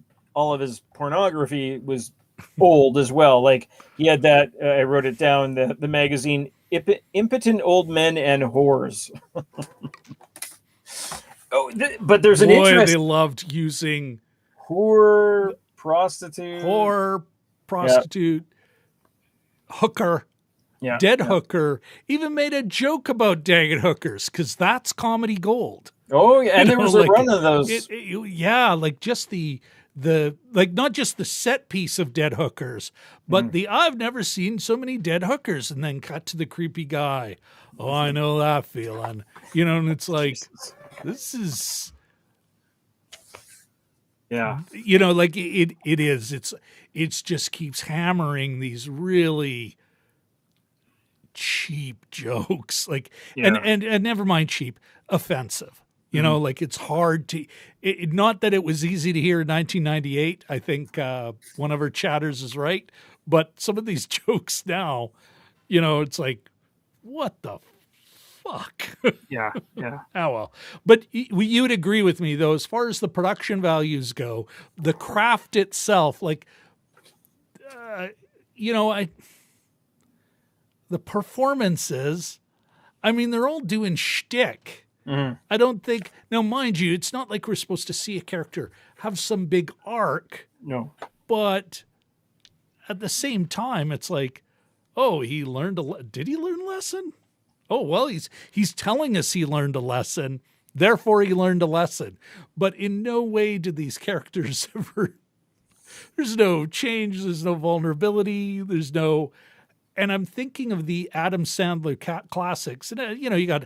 pornography was old as well. Like he had that. I wrote it down. The magazine Impotent Old Men and Whores. But there's an interest. They loved using whore, prostitute, hooker. Yeah, dead hooker, even made a joke about dead hookers because that's comedy gold. Oh yeah, and there was a run of those. Like just the like not just the set piece of dead hookers, but the I've never seen so many dead hookers, and then cut to the creepy guy. Oh, I know that feeling. And it's like this is. Yeah. Like it is. It's just keeps hammering these really cheap jokes, like and never mind cheap, offensive. Like it's hard to not that it was easy to hear in 1998. I think one of our chatters is right, but some of these jokes now, it's like, what the fuck? Yeah. Oh well. But you would agree with me though, as far as the production values go, the craft itself, like the performances, I mean, they're all doing shtick. I don't think, now mind you, it's not like we're supposed to see a character have some big arc. No. But at the same time, it's like, oh, he learned did he learn a lesson? Oh, well, he's telling us he learned a lesson, therefore he learned a lesson. But in no way do these characters ever, there's no change, there's no vulnerability, there's no, and I'm thinking of the Adam Sandler classics. And, you got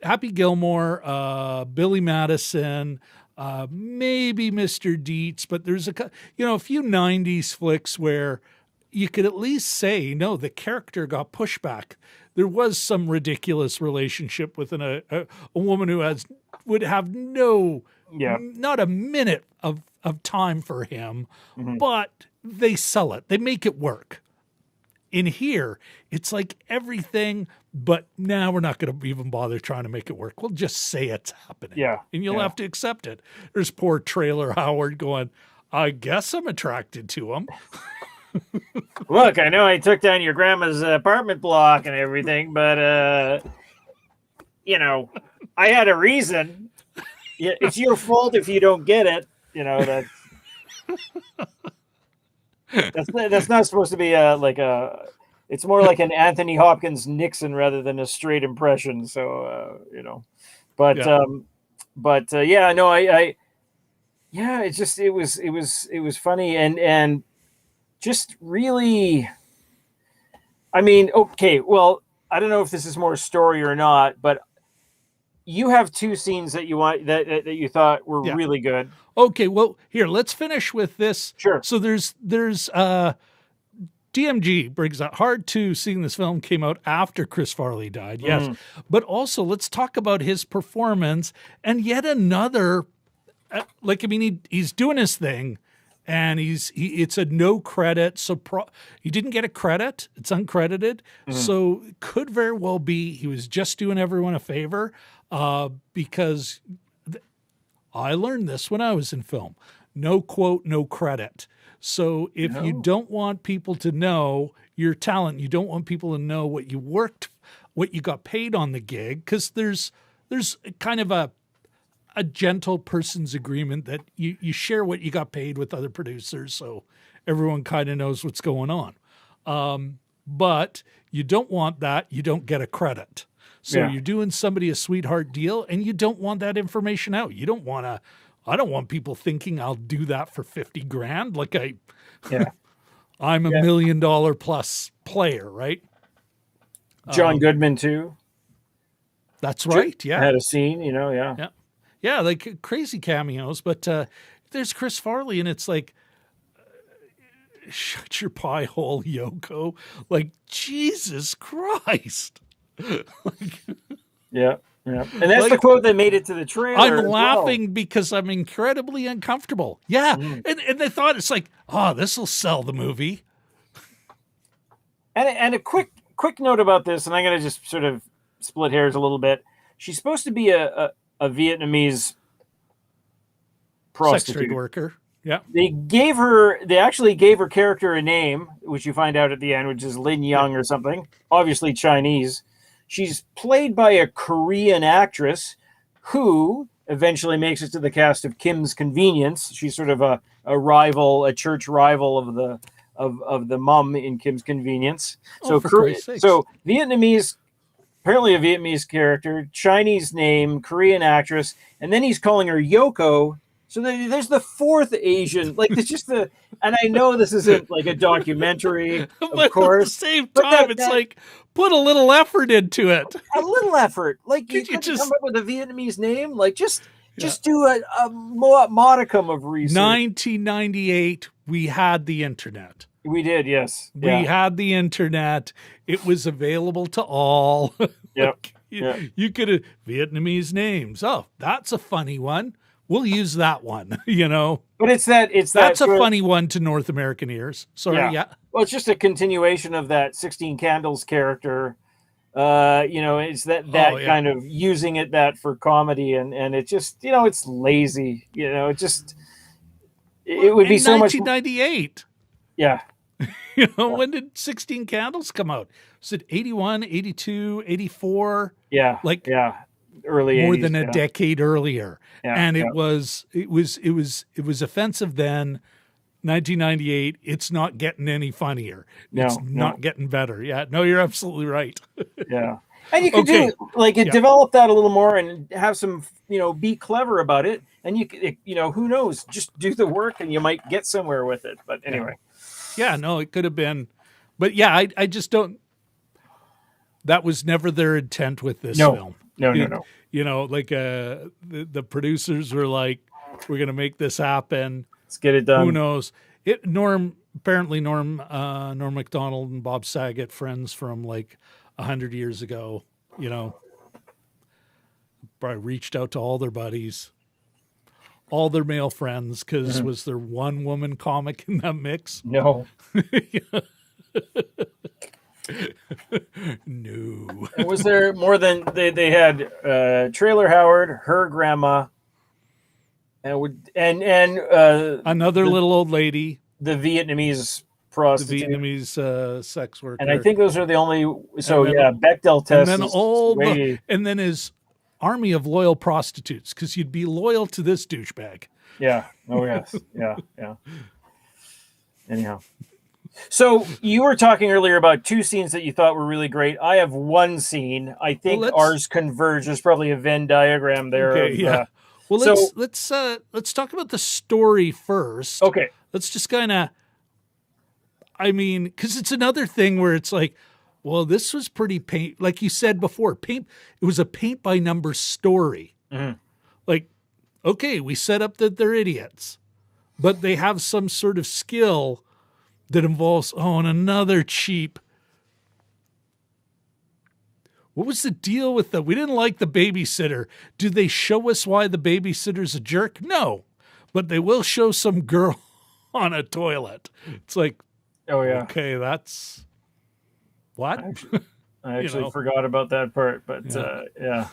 Happy Gilmore, Billy Madison, maybe Mr. Deeds, but there's a few 90s flicks where you could at least say, no, the character got pushback. There was some ridiculous relationship with a woman who would have not a minute of time for him, but they sell it. They make it work. In here, it's like everything, but now we're not going to even bother trying to make it work. We'll just say it's happening. Yeah. And you'll have to accept it. There's poor Traylor Howard going, I guess I'm attracted to him. Look, I know I took down your grandma's apartment block and everything, but, I had a reason. It's your fault if you don't get it. That's not supposed to be it's more like an Anthony Hopkins Nixon rather than a straight impression. So, it was funny and just really, I mean, okay, well, I don't know if this is more story or not, but you have two scenes that you want that you thought were really good. Okay, well, here, let's finish with this. Sure. So there's DMG brings up Hard 2, seeing this film came out after Chris Farley died. Yes. But also let's talk about his performance and yet another, he's doing his thing and it's a no credit. So he didn't get a credit. It's uncredited. So it could very well be he was just doing everyone a favor because I learned this when I was in film. No quote, no credit. So if you don't want people to know your talent, you don't want people to know what you worked, what you got paid on the gig, because there's kind of a gentle person's agreement that you share what you got paid with other producers, so everyone kind of knows what's going on. But you don't want that. You don't get a credit. So you're doing somebody a sweetheart deal, and you don't want that information out. You don't want to. I don't want people thinking I'll do that for $50,000. Like I'm $1 million plus player, right? John Goodman too. That's right. Yeah, had a scene. Yeah, like crazy cameos. But there's Chris Farley, and it's like shut your pie hole, Yoko. Like, Jesus Christ. Yeah. Yeah. And that's the quote that made it to the trailer. I'm laughing because I'm incredibly uncomfortable. Yeah. And they thought it's like, oh, this will sell the movie. And a quick note about this, and I'm going to just sort of split hairs a little bit. She's supposed to be a Vietnamese prostitute. Sex trade worker. Yeah. They actually gave her character a name, which you find out at the end, which is Lin Young or something, obviously Chinese. She's played by a Korean actress who eventually makes it to the cast of Kim's Convenience. She's sort of a rival, a church rival of the mom in Kim's Convenience. So Vietnamese, apparently a Vietnamese character, Chinese name, Korean actress, and then he's calling her Yoko. So there's the fourth Asian, like it's just and I know this isn't like a documentary, of course. At the same time, it's like, put a little effort into it. A little effort. Like you could come up with a Vietnamese name, like just do a modicum of research. 1998, we had the internet. We did, yes. We had the internet. It was available to all. Yep. You could have Vietnamese names. Oh, that's a funny one. We'll use that one, But that's a funny one to North American ears. Sorry, yeah. Well, it's just a continuation of that 16 Candles character. It's that kind of using that for comedy, and it just, it's lazy. It would be so much. 1998. Yeah. When did 16 Candles come out? Was it 81, 82, 84? Yeah. Early more 80s, than a decade earlier. And it was offensive then. 1998, it's not getting any funnier. It's not getting better. Yeah, no, you're absolutely right. Yeah. And you could develop that a little more and have some, be clever about it. And who knows, just do the work and you might get somewhere with it. But anyway. Yeah, no, it could have been. But yeah, I just don't, that was never their intent with this film. No. The producers were like, we're going to make this happen. Let's get it done. Who knows? Norm MacDonald and Bob Saget, friends from like 100 years ago, probably reached out to all their buddies, all their male friends, because was there one woman comic in that mix? No. No. Was there more than they had Traylor Howard, her grandma, and another little old lady, the Vietnamese prostitute, the Vietnamese sex worker, and I think those are the only. So Bechdel test, and then his army of loyal prostitutes, because you'd be loyal to this douchebag. Yeah. Oh yes. Yeah. Anyhow. So you were talking earlier about two scenes that you thought were really great. I have one scene. I think ours converge. There's probably a Venn diagram there. Okay, well, let's talk about the story first. Okay. Let's just kind of, because it's another thing where it's like, well, this was pretty like you said before, it was a paint by number story. Mm-hmm. Like, okay, we set up that they're idiots, but they have some sort of skill that involves, and another cheap. What was the deal with we didn't like the babysitter. Do they show us why the babysitter's a jerk? No, but they will show some girl on a toilet. It's like, oh yeah, okay, that's what? I actually forgot about that part, but yeah.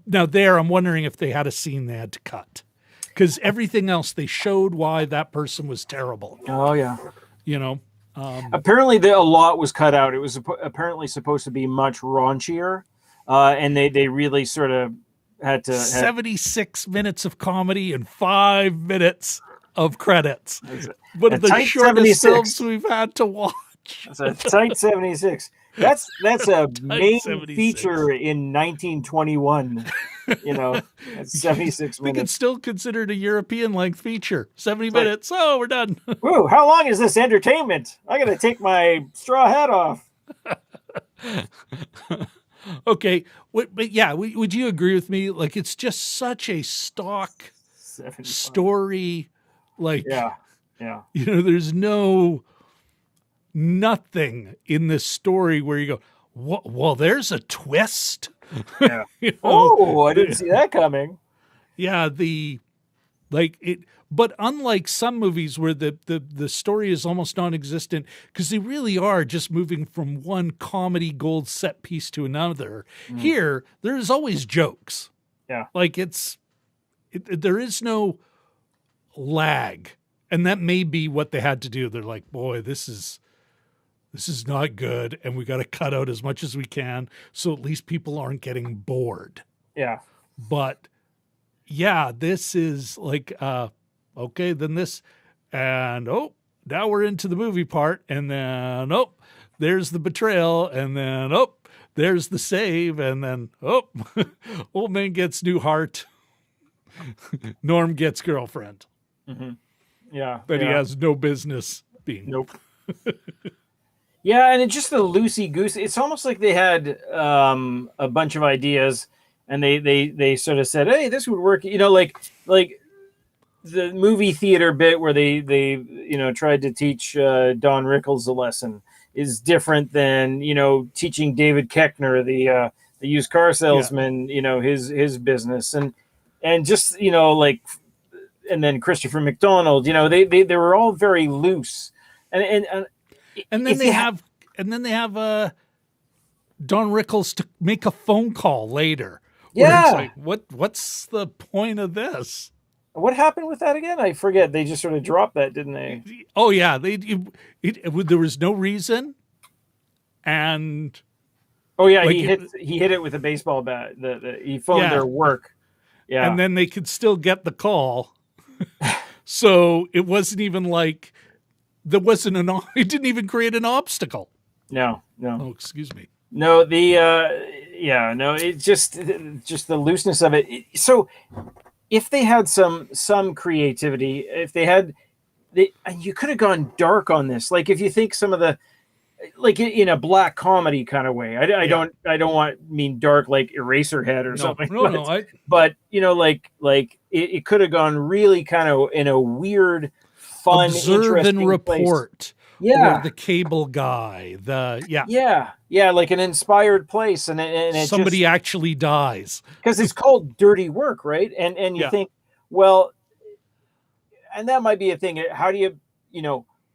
Now there, I'm wondering if they had a scene they had to cut. Because everything else, they showed why that person was terrible. Oh, yeah. Apparently, a lot was cut out. It was apparently supposed to be much raunchier. And they really sort of had to... 76 minutes of comedy and 5 minutes of credits. One of the shortest films we've had to watch. It's a tight 76. That's a main 76. Feature in 1921. That's 76 minutes. We can still consider it a European length feature. 70 minutes. Oh, we're done. Woo, how long is this entertainment? I got to take my straw hat off. Okay. But yeah, would you agree with me? Like, it's just such a stock story. Like, yeah. there's nothing in this story where you go, well, there's a twist. Yeah. Oh, I didn't see that coming. Yeah, but unlike some movies where the story is almost non-existent, because they really are just moving from one comedy gold set piece to another. Here, there's always jokes. Yeah. Like there is no lag. And that may be what they had to do. They're like, boy, this is not good, and we got to cut out as much as we can so at least people aren't getting bored. Yeah. But yeah, this is like, okay, then this, and now we're into the movie part, and then there's the betrayal, and then there's the save, and then old man gets new heart. Norm gets girlfriend. Mm-hmm. Yeah. But he has no business being. Nope. Yeah, and it's just the loosey-goosey. It's almost like they had a bunch of ideas, and they sort of said, hey, this would work. Like the movie theater bit where they tried to teach Don Rickles a lesson is different than, teaching David Koechner, the used car salesman, his business. And just, and then Christopher McDonald, they were all very loose. And then they have Don Rickles to make a phone call later. Yeah. It's like, what's the point of this? What happened with that again? I forget. They just sort of dropped that, didn't they? Oh yeah, there was no reason, and he hit it with a baseball bat. He phoned their work. Yeah, and then they could still get the call. So it wasn't even like there wasn't it didn't even create an obstacle. No. Oh, excuse me. No, it's just the looseness of it. So if they had some creativity, you could have gone dark on this. Like if you think some of the, like in a black comedy kind of way. I don't mean dark like Eraserhead or something. But it could have gone really kind of in a weird, fun, Observe and Report. Place. Yeah, or the Cable Guy. Like an inspired place, and somebody actually dies because it's called Dirty Work, right? And you think, well, and that might be a thing. How do you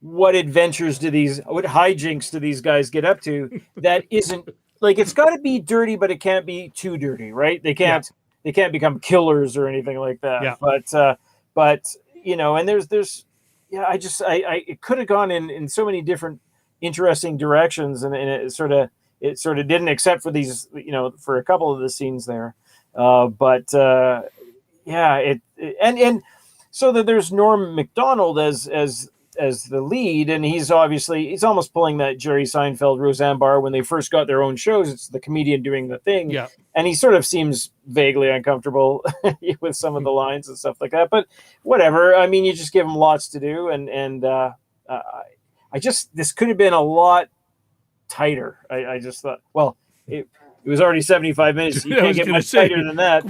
what hijinks do these guys get up to that isn't like, it's got to be dirty, but it can't be too dirty, right? They can't become killers or anything like that. Yeah. But and there's it could have gone in so many different interesting directions, and it sort of didn't, except for these, for a couple of the scenes there. And so that there's Norm MacDonald as the lead, and he's almost pulling that Jerry Seinfeld, Roseanne Barr when they first got their own shows. It's the comedian doing the thing. Yeah. And he sort of seems vaguely uncomfortable with some of the lines and stuff like that. But whatever. I mean, you just give him lots to do, and this could have been a lot tighter. I just thought, well, it was already 75 minutes. You can't get much tighter than that.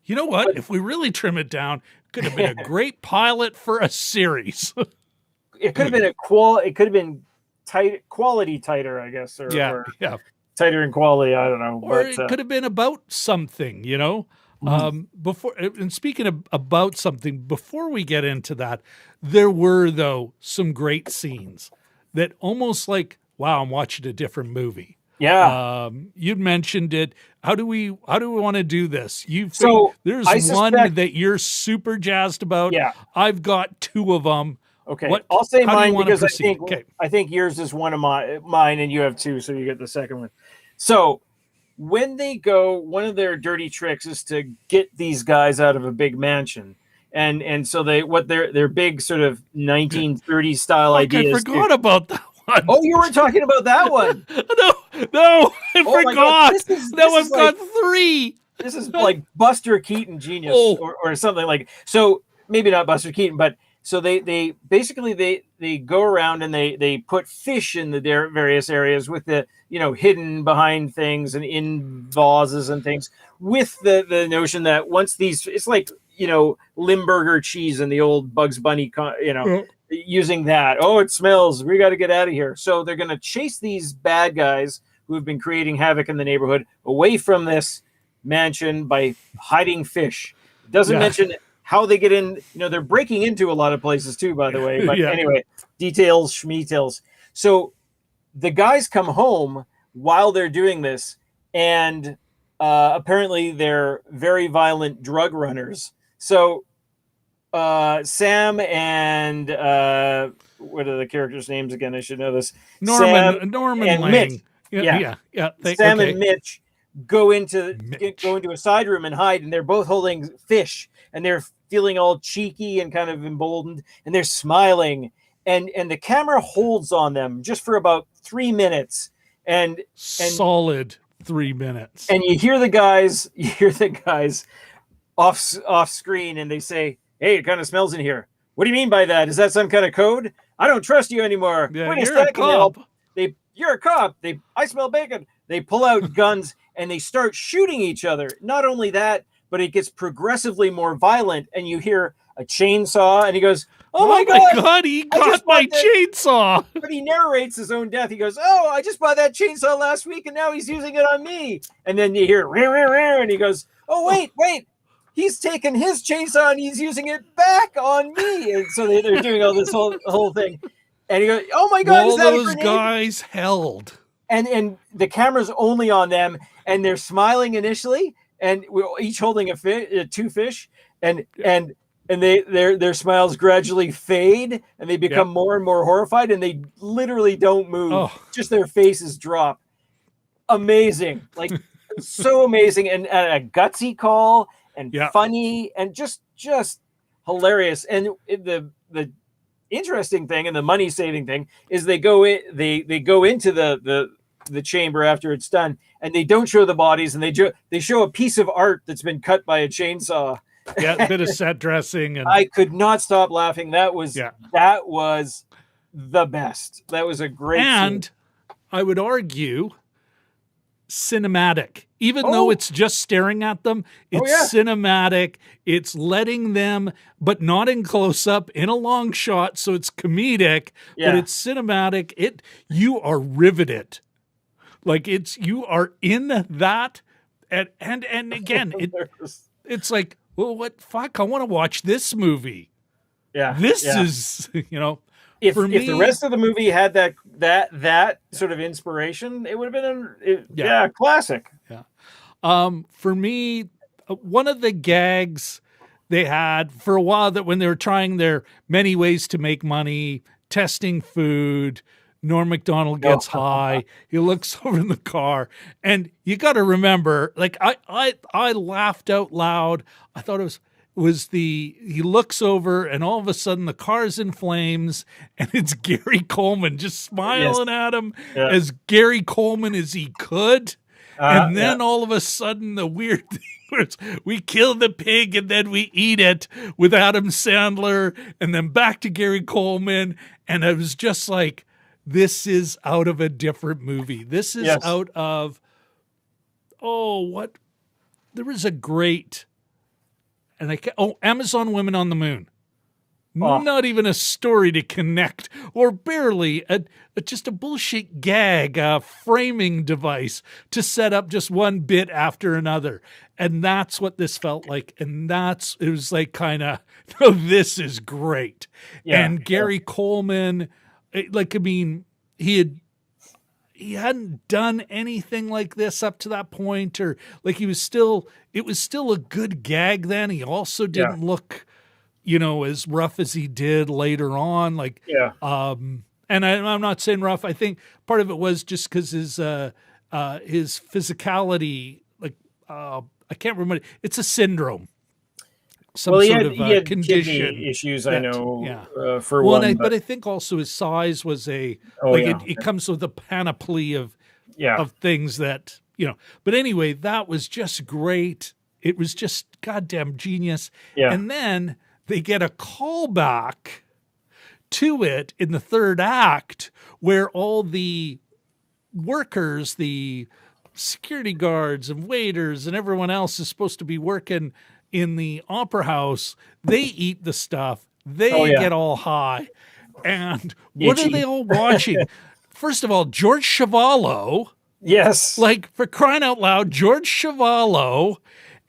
You know what? If we really trim it down, it could have been a great pilot for a series. It could have been it could have been quality tighter, I guess. Or tighter in quality. I don't know. Or it could have been about something, before. And speaking about something, before we get into that, there were, though, some great scenes that almost like, wow, I'm watching a different movie. Yeah. You'd mentioned it. How do we want to do this? There's one that you're super jazzed about. Yeah. I've got two of them. Okay. I'll say mine because I think yours is one of mine and you have two, so you get the second one. So when they go, one of their dirty tricks is to get these guys out of a big mansion. And so their big sort of 1930s style ideas. I forgot about that one. Oh, you weren't talking about that one. No, I forgot. Now I've got three. This is like Buster Keaton genius or something like. So maybe not Buster Keaton, but so they basically they go around and they put fish in the various areas with the hidden behind things and in vases and things, with the notion that once these, it's like Limburger cheese and the old Bugs Bunny, using that. Oh, it smells. We got to get out of here. So they're going to chase these bad guys who have been creating havoc in the neighborhood away from this mansion by hiding fish. It doesn't mention how they get in. They're breaking into a lot of places too, by the way. But anyway, details, schmeetails. So the guys come home while they're doing this, and apparently they're very violent drug runners. So Sam and what are the characters' names again? I should know this. Norman and Lange. Mitch. Yeah. Sam and Mitch go into a side room and hide, and they're both holding fish, and they're feeling all cheeky and kind of emboldened, and they're smiling, and the camera holds on them just for about 3 minutes, and solid 3 minutes, and you hear the guys off screen, and they say, "Hey, it kind of smells in here. What do you mean by that? Is that some kind of code? I don't trust you anymore." Yeah, you're a cop. You're a cop. I smell bacon. They pull out guns and they start shooting each other. Not only that, but it gets progressively more violent, and you hear a chainsaw, and he goes, Oh my God, he got my chainsaw. But he narrates his own death. He goes, "Oh, I just bought that chainsaw last week, and now he's using it on me." And then you hear, "Rear, rear, rear," and he goes, "Oh, wait. He's taken his chainsaw and he's using it back on me." And so they're doing all this whole thing. And he goes, "Oh my God, all is that those a grenade?" guys held. And the camera's only on them, and they're smiling initially, and we're each holding two fish, and their smiles gradually fade, and they become more and more horrified, and they literally don't move. Just their faces drop. Amazing, like so amazing, and a gutsy call, and funny, and just hilarious. And the interesting thing and the money saving thing is they go into the chamber after it's done, and they don't show the bodies, and they show a piece of art that's been cut by a chainsaw. A bit of set dressing, and I could not stop laughing. That was the best. That was a great and scene. I would argue cinematic. Even though it's just staring at them, it's cinematic. It's letting them, but not in close up, in a long shot, so it's comedic, but it's cinematic. You are riveted. Like you are in that, and again, it's like, well, what fuck? I want to watch this movie. Yeah, this is If for me, the rest of the movie had that sort of inspiration, it would have been a classic. Yeah. For me, one of the gags they had for a while, that when they were trying their many ways to make money, testing food, Norm MacDonald gets high. He looks over in the car, and you got to remember, like I laughed out loud. I thought it was he looks over, and all of a sudden the car's in flames, and it's Gary Coleman just smiling at him as Gary Coleman as he could. And then all of a sudden the weird thing was we kill the pig and then we eat it with Adam Sandler, and then back to Gary Coleman. And I was just like, this is out of a different movie. This is out of, there was a great, Amazon Women on the Moon. Not even a story to connect, or barely just a bullshit gag, a framing device to set up just one bit after another. And that's what this felt like. And it was like kind of, this is great. And Gary Coleman, he hadn't done anything like this up to that point, or like it was still a good gag then. He also didn't look, as rough as he did later on. And I'm not saying rough. I think part of it was just because his physicality, I can't remember. It's a syndrome. He had condition issues. I know for one. But I think also his size was it comes with a panoply of things that, But anyway, that was just great. It was just goddamn genius. Yeah. And then they get a callback to it in the third act, where all the workers, the security guards and waiters and everyone else is supposed to be working, in the opera house, they eat the stuff, they Oh, yeah. get all high. And what are Itchy. they all watching? First of all, George Chevallo, Yes. like for crying out loud, George Chevallo,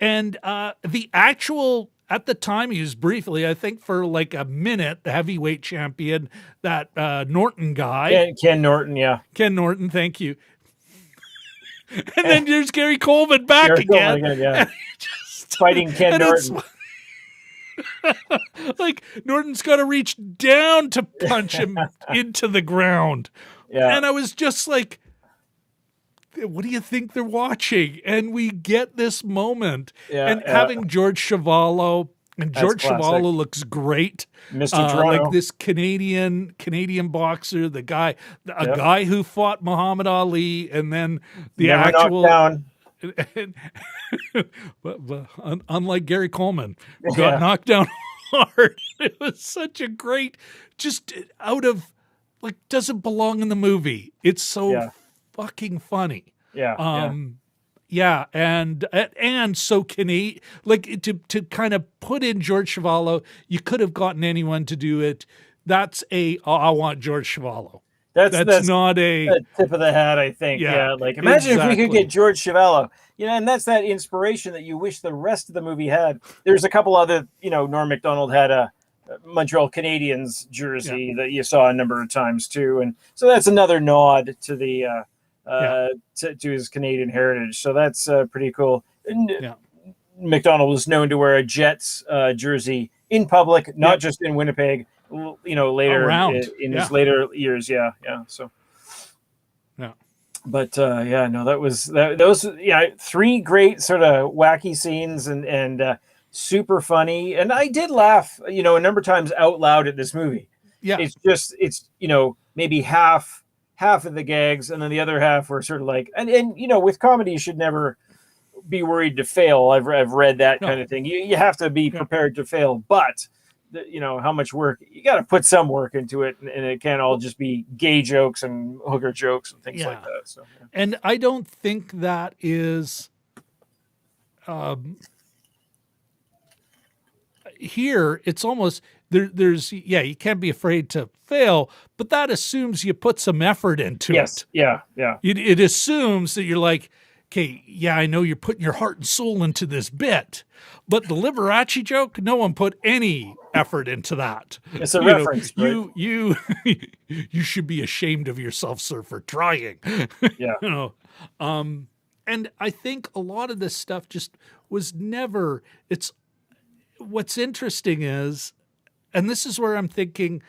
and the actual, at the time, he was briefly, I think for like a minute, the heavyweight champion, that Norton guy. Ken Norton, yeah. Ken Norton, thank you. And then there's Gary Coleman back Gary again. Coleman again, yeah. Just- Fighting Ken and it's Norton. like Norton's got to reach down to punch him into the ground. Yeah. And I was just like, what do you think they're watching? And we get this moment. Yeah, and yeah. having George Chevallo, and That's George classic. Chevallo looks great. Mr. Toronto. Like this Canadian boxer, the guy, a Yep. guy who fought Muhammad Ali, and then the Never actual. knocked down. but unlike Gary Coleman, got Yeah. knocked down hard. It was such a great, just out of, like, doesn't belong in the movie. It's so Yeah. fucking funny. Yeah. Yeah, and so Canadian, like to kind of put in George Chevallo, you could have gotten anyone to do it. That's I want George Chevallo. That's not a the tip of the hat, I think. Yeah, Yeah. Like, imagine if we exactly. could get George Chevallo. And that's that inspiration that you wish the rest of the movie had. There's a couple other, Norm MacDonald had a Montreal Canadiens jersey that you saw a number of times too, and so that's another nod to the to his Canadian heritage. So that's pretty cool. And McDonald was known to wear a Jets jersey in public, not just in Winnipeg. Later Around. in his later years. Yeah. So. Yeah. But that was those three great sort of wacky scenes and super funny. And I did laugh, a number of times out loud at this movie. Yeah. It's maybe half of the gags, and then the other half were sort of like, and with comedy, you should never be worried to fail. I've read that kind of thing. You have to be prepared to fail, but how much work you got to put some work into it, and it can't all just be gay jokes and hooker jokes and things like that. So, and I don't think that is here. It's almost there's you can't be afraid to fail, but that assumes you put some effort into it. Yeah. It assumes that you're like, okay, I know you're putting your heart and soul into this bit, but the Liberace joke, no one put any effort into that. It's a reference. Right? You should be ashamed of yourself, sir, for trying. Yeah. And I think a lot of this stuff just was never. It's what's interesting is, and this is where I'm thinking,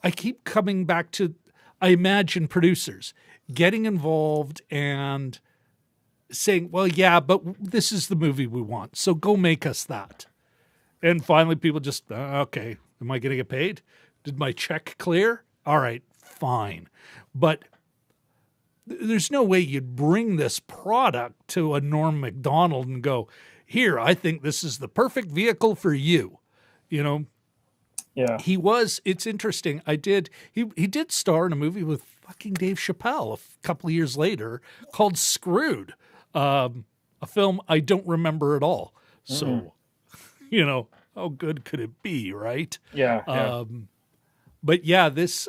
I keep coming back to, I imagine producers getting involved and saying, well, but this is the movie we want, so go make us that. And finally people just, okay, am I going to get paid? Did my check clear? All right, fine. But there's no way you'd bring this product to a Norm MacDonald and go, here, I think this is the perfect vehicle for you. Yeah. It's interesting. He did star in a movie with fucking Dave Chappelle a couple of years later called Screwed. A film I don't remember at all. So, how good could it be, right? Yeah. But this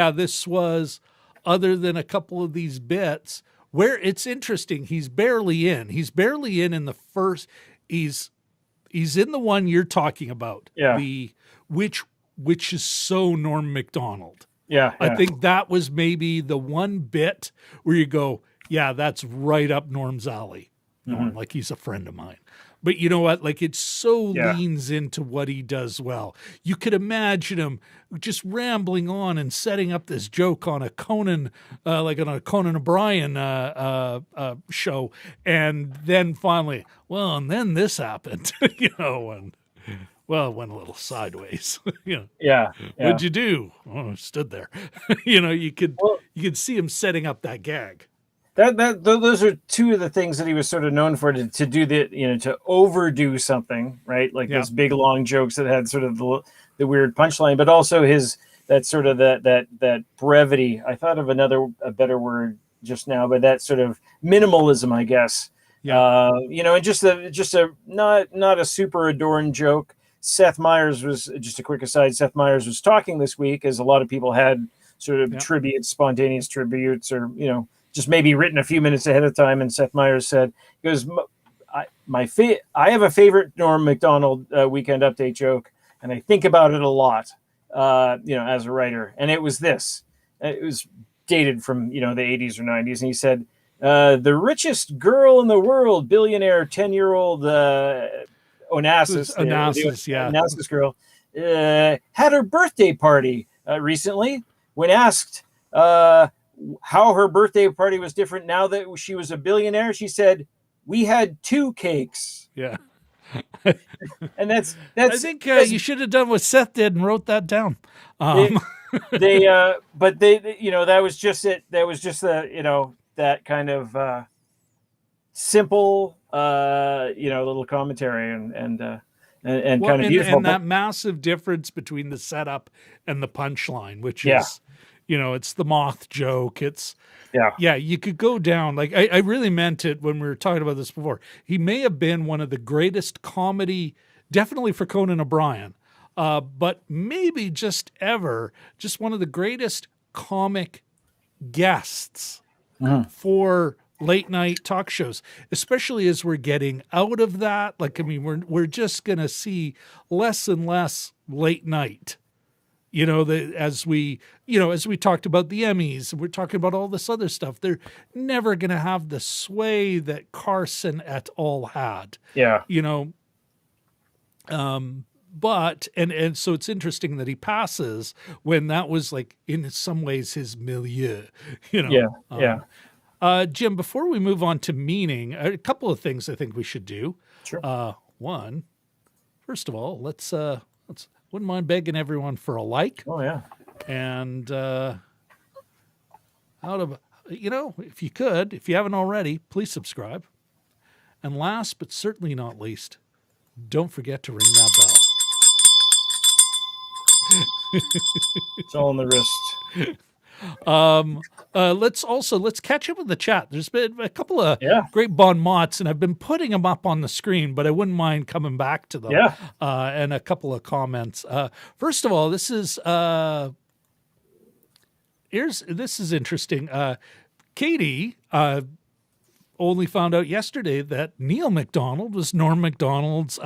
this was, other than a couple of these bits where it's interesting. He's barely in in the first. He's in the one you're talking about. Yeah. Which is so Norm MacDonald. Yeah. I think that was maybe the one bit where you go, that's right up Norm's alley. Norm, like he's a friend of mine. But you know what? Like it so leans into what he does well. You could imagine him just rambling on and setting up this joke on a Conan, like on a Conan O'Brien show, and then finally, and then this happened, and well, it went a little sideways. Yeah. What'd you do? Oh, I stood there. You could see him setting up that gag. Those are two of the things that he was sort of known for, to do to overdo something, right? Like those big long jokes that had sort of the weird punchline, but also that brevity. I thought of a better word just now, but that sort of minimalism, I guess, Yeah. And just a not a super adorned joke. Seth Meyers was, just a quick aside, Seth Meyers was talking this week, as a lot of people had sort of spontaneous tributes, or, just maybe written a few minutes ahead of time. And Seth Meyers said, he goes, I have a favorite Norm MacDonald Weekend Update joke, and I think about it a lot, as a writer. And it was this. It was dated from, the 80s or 90s. And he said, the richest girl in the world, billionaire 10-year-old Onassis, Onassis girl, had her birthday party recently. When asked how her birthday party was different now that she was a billionaire, she said, "We had 2 cakes." Yeah. And that's I think you should have done what Seth did and wrote that down. But that was just it. That was just that kind of simple, little commentary and kind of beautiful. And that massive difference between the setup and the punchline, which is, it's the moth joke. It's, you could go down. Like, I really meant it when we were talking about this before. He may have been one of the greatest comedy, definitely for Conan O'Brien, but maybe just one of the greatest comic guests for late night talk shows, especially as we're getting out of that. Like, I mean, we're just going to see less and less late night, as we talked about the Emmys, we're talking about all this other stuff. They're never going to have the sway that Carson et al. Had. Yeah. But so it's interesting that he passes when that was, like, in some ways his milieu, Jim, before we move on to meaning, a couple of things I think we should do. Sure. One, first of all, let's wouldn't mind begging everyone for a like. Oh yeah. And if you could, if you haven't already, please subscribe. And last but certainly not least, don't forget to ring that bell. It's all in the wrist. Let's catch up with the chat. There's been a couple of Yeah. great bon mots, and I've been putting them up on the screen, but I wouldn't mind coming back to them. Yeah. And a couple of comments. First of all, this is interesting. Katie only found out yesterday that Neil MacDonald was Norm MacDonald's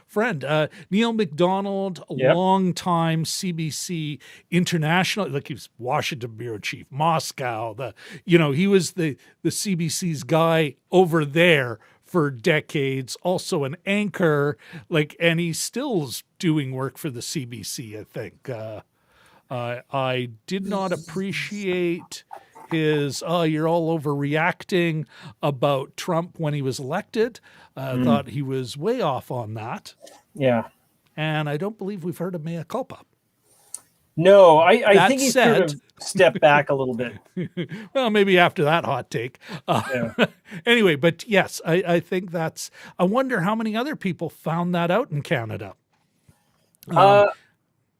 friend. Neil MacDonald, Yep. longtime CBC international, like he was Washington bureau chief, Moscow. He was the CBC's guy over there for decades. Also an anchor, and he still's doing work for the CBC. I think. I did not appreciate his, you're all overreacting about Trump when he was elected. Thought he was way off on that. Yeah. And I don't believe we've heard of mea culpa. No, I That think he said- sort of stepped back a little bit. Well, maybe after that hot take. Anyway, but yes, I think I wonder how many other people found that out in Canada.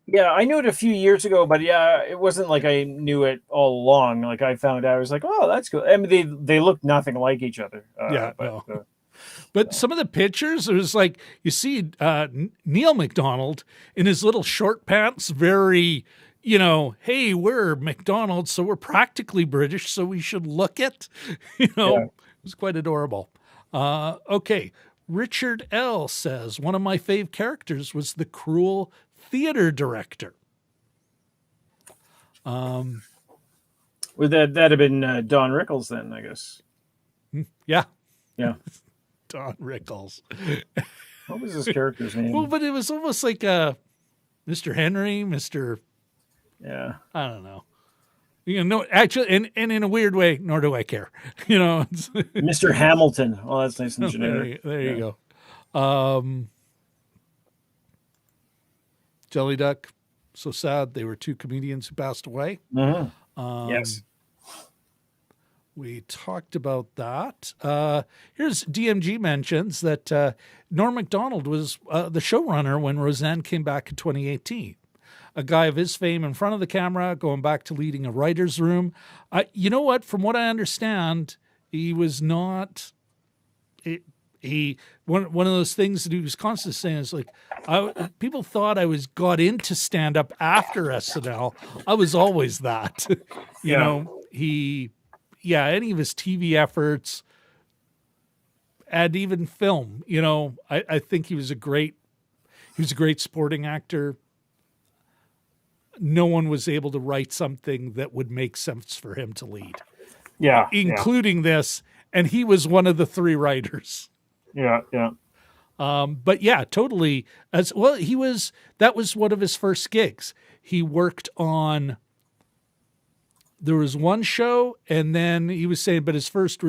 Yeah, I knew it a few years ago, but it wasn't like I knew it all along. Like, I found out, I was like, oh, that's cool. I mean, they look nothing like each other. But some of the pictures, it was like, you see Neil MacDonald in his little short pants, very, hey, we're McDonald's, so we're practically British, so we should look it. It was quite adorable. Okay. Richard L. says, one of my fave characters was the cruel theater director. Would that have been Don Rickles then, I guess? Yeah. Yeah. Don Rickles. What was his character's name? Well, but it was almost like Mr. Henry, Mr. Yeah. I don't know. No, actually, and in a weird way, nor do I care. Mr. Hamilton. Oh, that's nice and generic. There you go. Jelly Duck, so sad. They were 2 comedians who passed away. Yes. We talked about that. Here's DMG mentions that Norm MacDonald was the showrunner when Roseanne came back in 2018. A guy of his fame in front of the camera, going back to leading a writer's room. You know what? From what I understand, he was not one of those things that he was constantly saying is like, people thought I got into stand up after SNL. I was always that, you know. Any of his TV efforts and even film, you know, I think he was a great sporting actor. No one was able to write something that would make sense for him to lead. Yeah. Including this. And he was one of the 3 writers. Yeah. But yeah, totally. As well, that was one of his first gigs. He worked on, there was one show, and then he was saying, but his first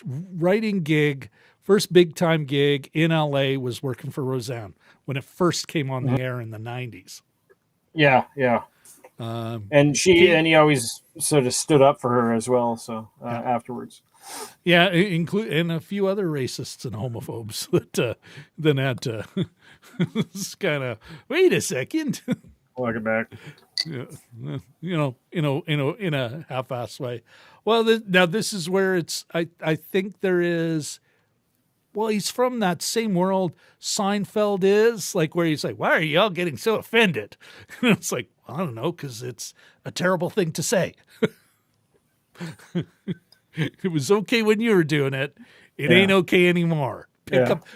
writing gig, first big time gig in LA was working for Roseanne when it first came on the air in the 90s. Yeah. And he always sort of stood up for her as well. So afterwards. Yeah, and a few other racists and homophobes that then had to kind of wait a second, walk it back. Yeah, you know, in a half-assed way. Well, now this is where it's. I think there is. Well, he's from that same world Seinfeld is, like where he's like, "Why are y'all getting so offended?" And it's like, I don't know, because it's a terrible thing to say. It was okay when you were doing it. It ain't okay anymore. Pick up,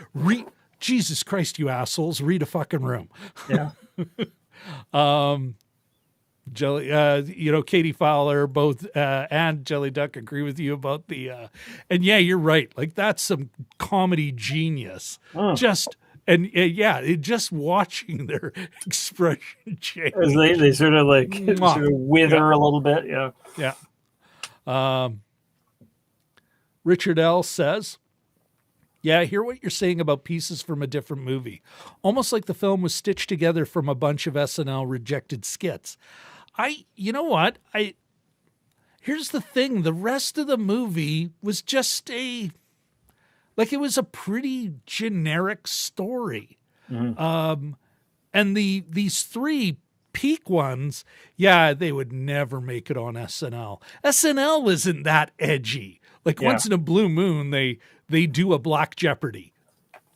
Jesus Christ, you assholes, read a fucking room. Yeah. Jelly, Katie Fowler, both and Jelly Duck agree with you about the, and yeah, you're right. Like that's some comedy genius. Just watching their expression change. As they sort of like sort of wither a little bit. Yeah. Richard L. says, yeah, I hear what you're saying about pieces from a different movie. Almost like the film was stitched together from a bunch of SNL rejected skits. You know what? Here's the thing. The rest of the movie was just it was a pretty generic story. Mm-hmm. And these 3 peak ones, they would never make it on SNL. SNL isn't that edgy. Like once in a blue moon, they do a Black Jeopardy.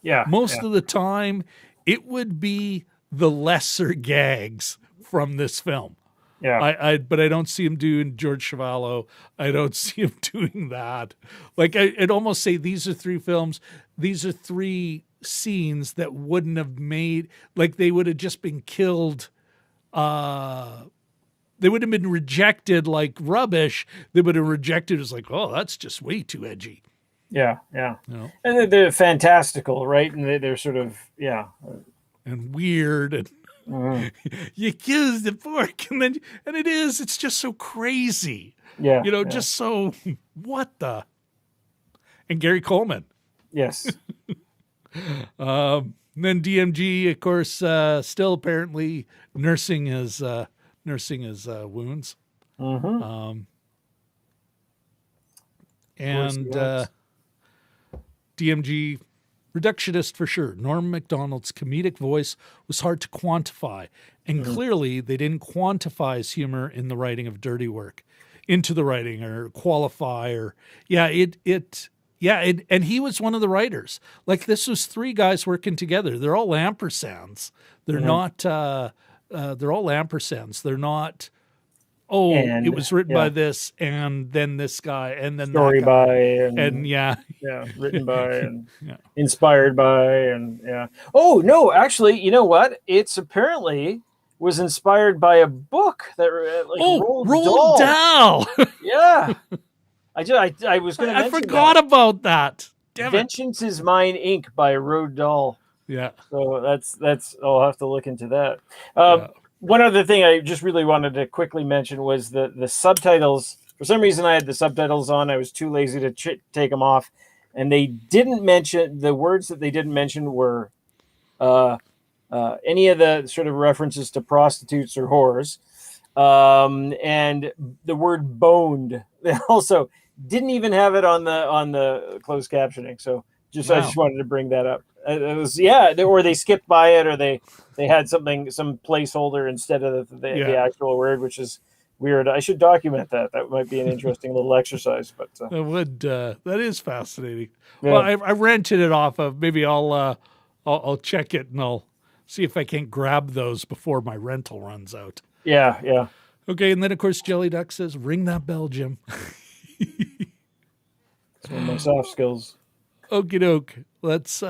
Yeah. Most of the time, it would be the lesser gags from this film. Yeah. But I don't see him doing George Chavallo. I don't see him doing that. Like I'd almost say these are 3 films. These are 3 scenes that wouldn't have made, like they would have just been killed. They would have been rejected like rubbish. They would have rejected as like, oh, that's just way too edgy. Yeah. You know? And they're fantastical, right? And they're sort of, and weird. And you kill the pork. And it's just so crazy. Yeah. Just so, what the? And Gary Coleman. Yes. And then DMG, of course, still apparently nursing his wounds. Mm-hmm. And DMG, reductionist for sure. Norm MacDonald's comedic voice was hard to quantify, and clearly they didn't quantify his humor in the writing of Dirty Work, into the writing or qualify or and he was one of the writers. Like this was 3 guys working together. They're all ampersands. They're not. They're all ampersands. They're not. Oh, it was written by this, and then this guy, and then story that guy. by, and written by, and inspired by, and Oh no, actually, you know what? It's apparently was inspired by a book that Roald Dahl. Yeah, I was going to. I forgot about that. Damn Vengeance is Mine Inc. by Roald Dahl. Yeah. So that's I'll have to look into that. One other thing I just really wanted to quickly mention was the subtitles. For some reason, I had the subtitles on. I was too lazy to take them off, and they didn't mention the words that they didn't mention were any of the sort of references to prostitutes or whores, and the word boned. They also didn't even have it on the closed captioning. So I just wanted to bring that up. It was or they skipped by it, or they had some placeholder instead of the actual word, which is weird. I should document that. That might be an interesting little exercise. But That would that is fascinating. Yeah. Well, I rented it off of. Maybe I'll check it and I'll see if I can't grab those before my rental runs out. yeah. Okay, and then of course Jelly Duck says, "Ring that bell, Jim." It's one of my soft skills. Okie doke. Let's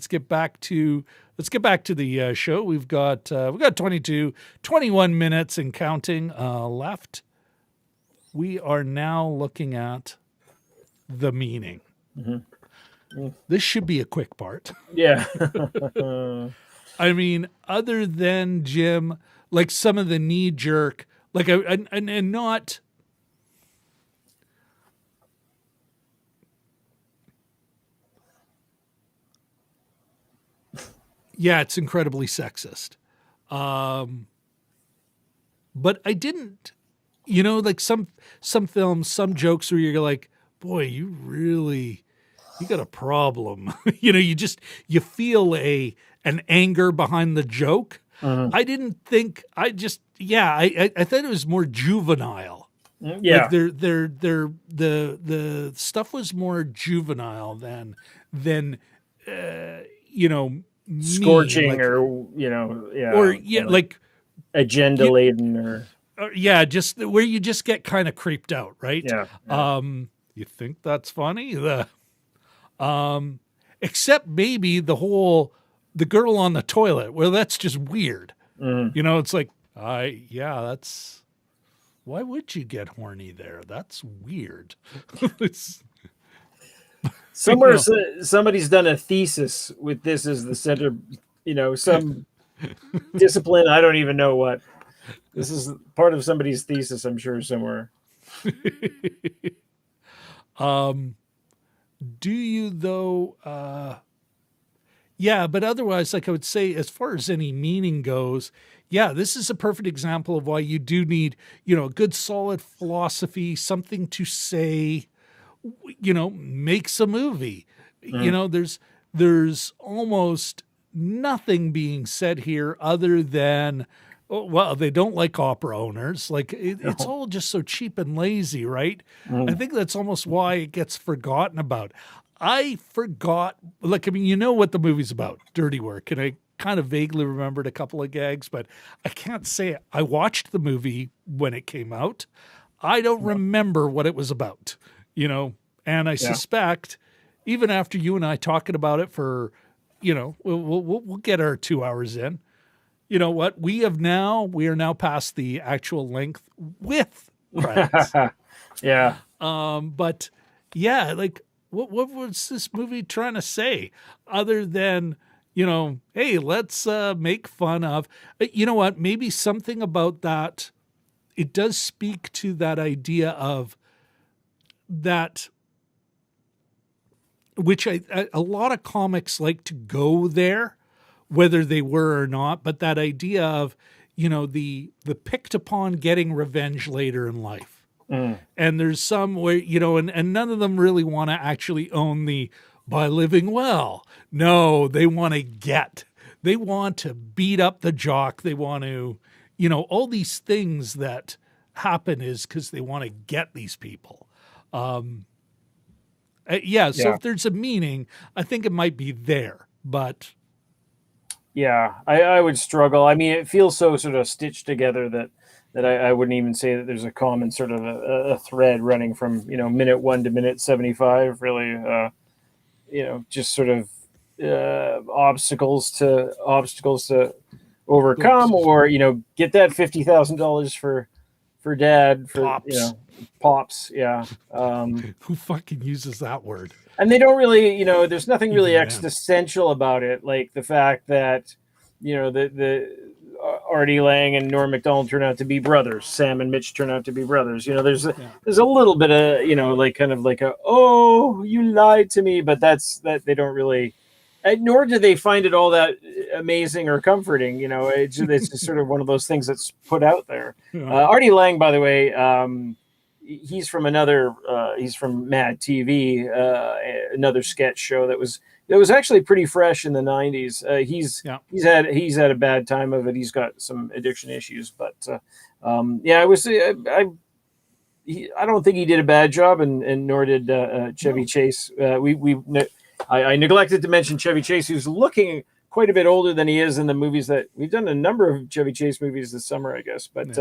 get back to the show. We've got 21 minutes and counting left. We are now looking at the meaning. Mm-hmm. This should be a quick part. Yeah. I mean, other than Jim, like some of the knee jerk, like and not. Yeah, it's incredibly sexist. But I didn't, like some films, some jokes where you're like, boy, you got a problem. You feel an anger behind the joke. I didn't think, I thought it was more juvenile. Yeah. Like the stuff was more juvenile than Scorching, like, or like agenda laden, or just where you just get kind of creeped out, right? Yeah. You think that's funny? Except maybe the girl on the toilet. Well, that's just weird. It's like, that's, why would you get horny there? That's weird. Somewhere somebody's done a thesis with this as the center, some discipline. I don't even know what. This is part of somebody's thesis, I'm sure, somewhere. Do you though? Yeah, but otherwise, like I would say, as far as any meaning goes, yeah, this is a perfect example of why you do need, a good solid philosophy, something to say, makes a movie. There's almost nothing being said here other than, well, they don't like opera owners. Like it's all just so cheap and lazy, right? I think that's almost why it gets forgotten about. I forgot, what the movie's about, dirty work. And I kind of vaguely remembered a couple of gags, but I can't say it. I watched the movie when it came out. I don't remember what it was about, and I suspect even after you and I talking about it for, we'll get our 2 hours in. You know what? We are now past the actual length with credits. Yeah. But yeah, like what was this movie trying to say other than, hey, let's make fun of, what? Maybe something about that. It does speak to that idea of that, which a lot of comics like to go there, whether they were or not, but that idea of, the picked upon getting revenge later in life. And there's some where, and none of them really want to actually own the by living well. No, they want to beat up the jock. They want to, all these things that happen is because they want to get these people. So if there's a meaning, I think it might be there, but. Yeah, I would struggle. I mean, it feels so sort of stitched together that I wouldn't even say that there's a common sort of a thread running from, minute 1 to minute 75, really, just sort of obstacles to overcome, or, get that $50,000 for dad, for, Pops. Pops. Yeah. Who fucking uses that word? And they don't really, there's nothing really existential about it. Like the fact that, the Artie, Lange, and Norm MacDonald turn out to be brothers. Sam and Mitch turn out to be brothers. There's a little bit of, like kind of like oh, you lied to me, but that they don't really, nor do they find it all that amazing or comforting. It's just sort of one of those things that's put out there. Artie Lange, by the way, he's from he's from Mad TV, another sketch show that was it was actually pretty fresh in the 90s. Yeah. He's had a bad time of it. He's got some addiction issues, but yeah, it was. I don't think he did a bad job, and nor did Chevy Chase. I neglected to mention Chevy Chase, who's looking quite a bit older than he is in the movies that we've done. A number of Chevy Chase movies this summer, I guess, but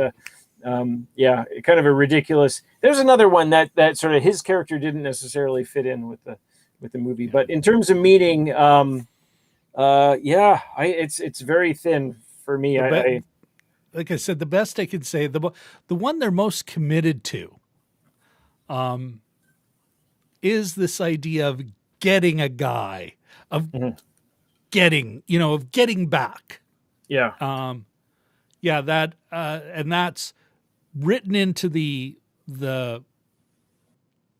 yeah, kind of a ridiculous. There's another one that sort of his character didn't necessarily fit in with the movie, but in terms of meaning, it's very thin for me. Like I said, the best I could say, the one they're most committed to, is this idea of getting a guy, of getting back. Yeah. That and that's written into the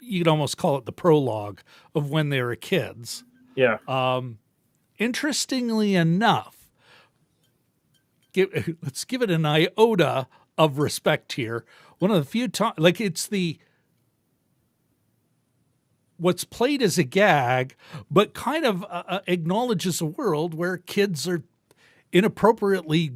you could almost call it the prologue of when they were kids. Yeah. Interestingly enough, let's give it an iota of respect here. One of the few times, like it's what's played as a gag, but kind of acknowledges a world where kids are inappropriately,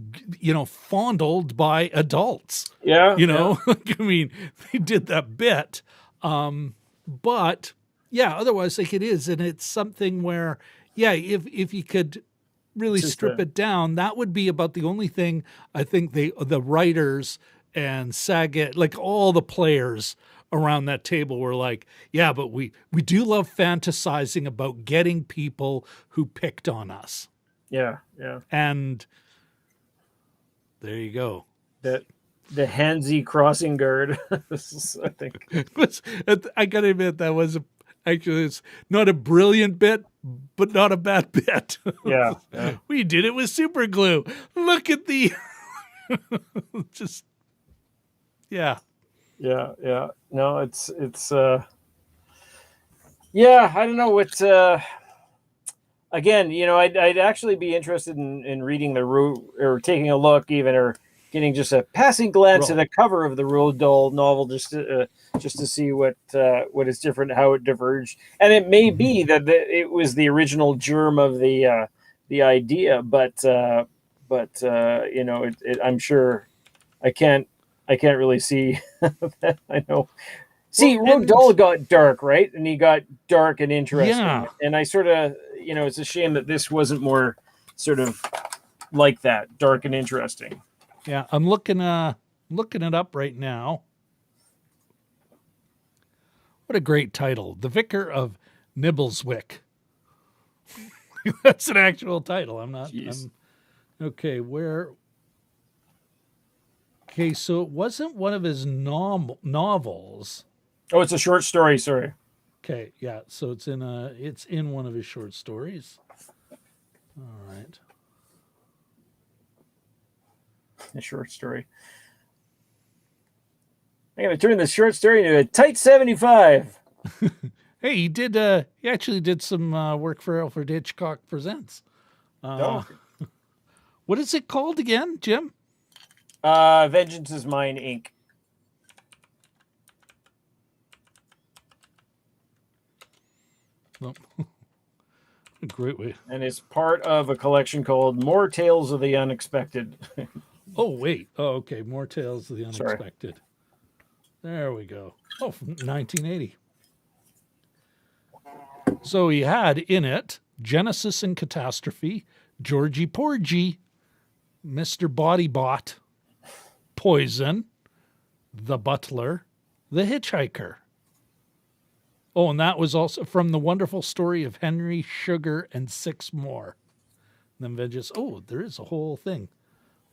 fondled by adults. Yeah. I mean, they did that bit. But yeah, otherwise like it is. And it's something where, yeah, if you could really strip it down, that would be about the only thing I think the writers and Saget, like all the players around that table were like, yeah, but we do love fantasizing about getting people who picked on us. Yeah. Yeah. And there you go. The handsy crossing guard. I think I gotta admit that was actually it's not a brilliant bit, but not a bad bit. Yeah. We did it with super glue. Look at the just yeah. Yeah. No, it's yeah, I don't know what again, I'd actually be interested in reading the or taking a look even, or getting just a passing glance at the cover of the Roald Dahl novel just to see what is different, how it diverged. And it may be that it was the original germ of the idea, but I'm sure I can't really see that. I know. See, Roald Dahl got dark, right? And he got dark and interesting. Yeah. And I sort of, it's a shame that this wasn't more sort of like that, dark and interesting. Yeah, I'm looking it up right now. What a great title. The Vicar of Nibbleswick. That's an actual title. Okay, Okay, so it wasn't one of his novels. Oh, it's a short story, sorry. Okay, yeah, so it's in one of his short stories. All right. A short story. I'm going to turn this short story into a tight 75. Hey, he actually did some work for Alfred Hitchcock Presents. What is it called again, Jim? Vengeance is Mine, Inc. Oh. Great way. And it's part of a collection called More Tales of the Unexpected. Oh, wait. Oh, okay. More Tales of the Unexpected. Sorry. There we go. Oh, from 1980. So he had in it Genesis and Catastrophe, Georgie Porgy, Mr. Bodybot, Poison, The Butler, The Hitchhiker. Oh, and that was also from The Wonderful Story of Henry Sugar and Six More. And then Vengeance. Oh, there is a whole thing.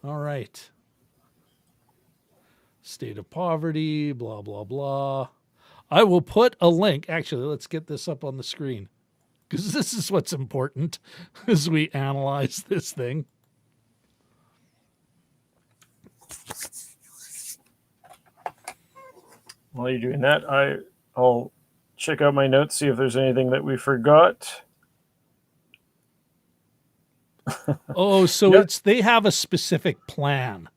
All right. State of Poverty, blah, blah, blah. I will put a link. Actually, let's get this up on the screen, because this is what's important as we analyze this thing. While you're doing that, I'll check out my notes, see if there's anything that we forgot. Oh, so they have a specific plan.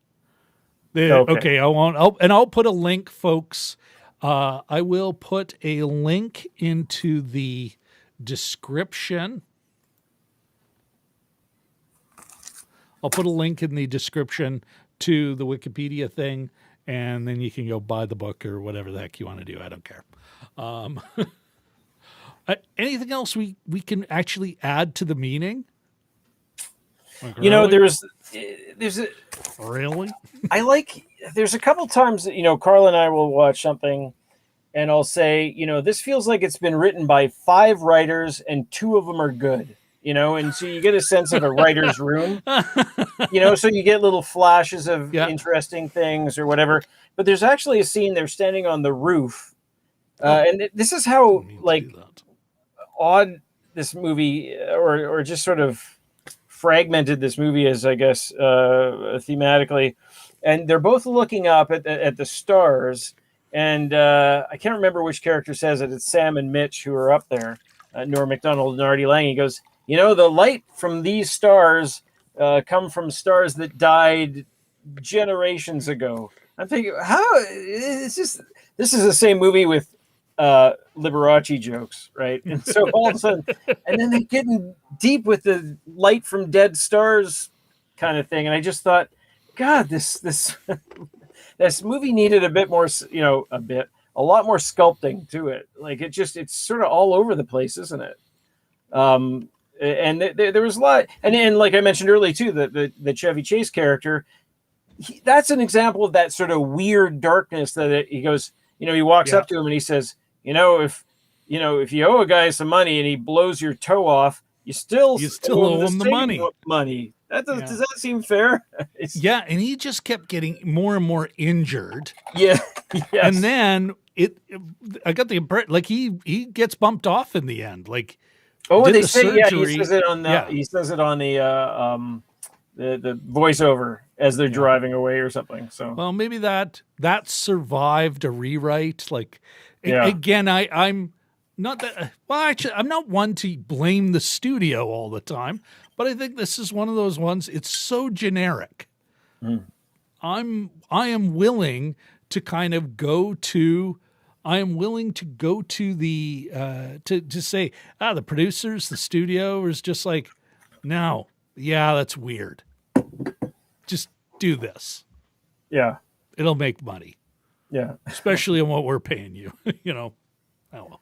Okay, I'll put a link, folks. I will put a link into the description I'll put a link in the description to the Wikipedia thing, and then you can go buy the book or whatever the heck you want to do. I don't care. Anything else we can actually add to the meaning? Like, You know, really? there's a Really? there's a couple times that, Carl and I will watch something and I'll say, this feels like it's been written by 5 writers and 2 of them are good, and so you get a sense of a writer's room, so you get little flashes of interesting things or whatever. But there's actually a scene they're standing on the roof. And this is how odd this movie or just sort of fragmented this movie is, I guess, thematically. And they're both looking up at the stars. And I can't remember which character says it. It's Sam and Mitch who are up there, Norm MacDonald and Artie Lange. He goes, the light from these stars come from stars that died generations ago. I'm thinking, this is the same movie with Liberace jokes, right? And so all of a sudden, and then they get in deep with the light from dead stars kind of thing. And I just thought, God, this this movie needed a bit more, a lot more sculpting to it. Like it's sort of all over the place, isn't it? And there was a lot, and like I mentioned earlier too, the Chevy Chase character, that's an example of that sort of weird darkness that he goes, he walks up to him and he says, if you owe a guy some money and he blows your toe off, you still owe him the money. Does that seem fair? And he just kept getting more and more injured. Yeah. Yes. And then I got the impression, like he gets bumped off in the end. Like, they say, surgery. He says it on the voiceover as they're driving away or something. So, well, maybe that survived a rewrite. Like, again, I'm not that. Well, actually, I'm not one to blame the studio all the time, but I think this is one of those ones. It's so generic. I am willing to kind of go to. I am willing to go to the to say, the producers, the studio is just like, no, that's weird. Just do this. Yeah. It'll make money. Yeah. Especially on what we're paying you, Oh, well.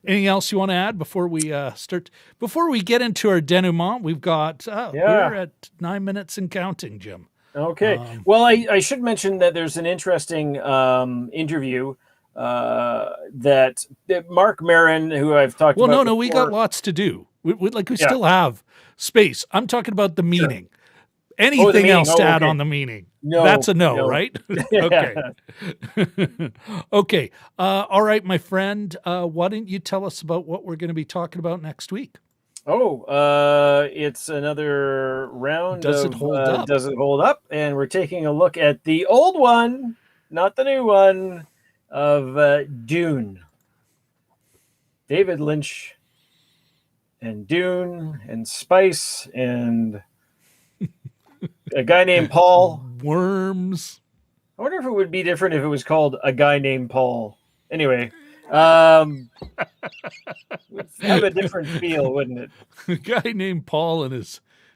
Anything else you want to add before we start? Before we get into our denouement, we've got, we're at 9 minutes and counting, Jim. Okay. Well, I should mention that there's an interesting interview that Mark Maron, who I've talked about. Well, no, we got lots to do. We still have space. I'm talking about the meaning. Sure. Anything else to add on the meaning? No. That's a no. Right? Okay. Okay. All right, my friend. Why don't you tell us about what we're going to be talking about next week? It's another round. Does it hold up? Does it hold up? And we're taking a look at the old one, not the new one, of Dune. David Lynch and Dune and Spice and a guy named Paul. Worms. I wonder if it would be different if it was called A Guy Named Paul. Anyway, would have a different feel, wouldn't it? A guy named Paul and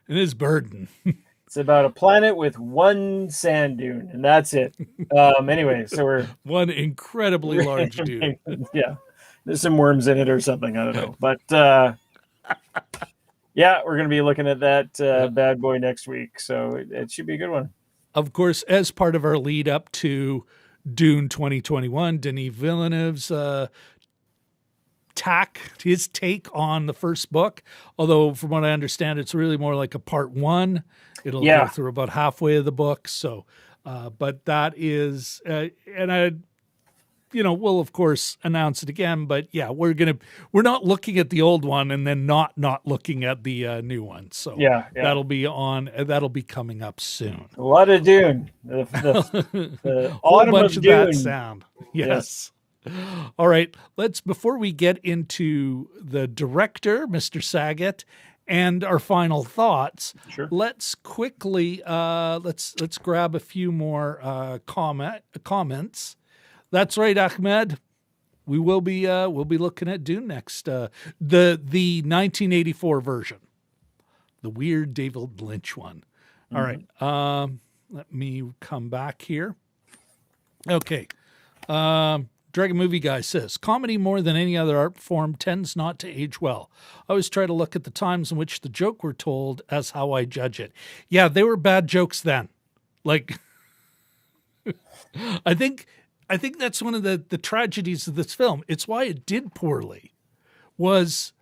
his burden. It's about a planet with one sand dune, and that's it. Anyway, so we're one incredibly large dune. Yeah, there's some worms in it or something. I don't know, but we're going to be looking at that bad boy next week, so it should be a good one. Of course, as part of our lead up to Dune 2021, Denis Villeneuve's his take on the first book, although from what I understand, it's really more like a part 1. It'll go through about halfway of the book. So, but that is, and I, we'll of course announce it again, but we're not looking at the old one and then not looking at the new one. So that'll be coming up soon. A lot of Dune. The whole bunch of Dune. That sound. Yes. All right. Before we get into the director, Mr. Saget, and our final thoughts, let's quickly let's grab a few more comments. That's right, Ahmed. We'll be looking at Dune next. The 1984 version, the weird David Lynch one. All right. Let me come back here. Okay. Dragon Movie Guy says, comedy more than any other art form tends not to age well. I always try to look at the times in which the joke were told as how I judge it. Yeah, they were bad jokes then. Like, I think that's one of the tragedies of this film. It's why it did poorly, was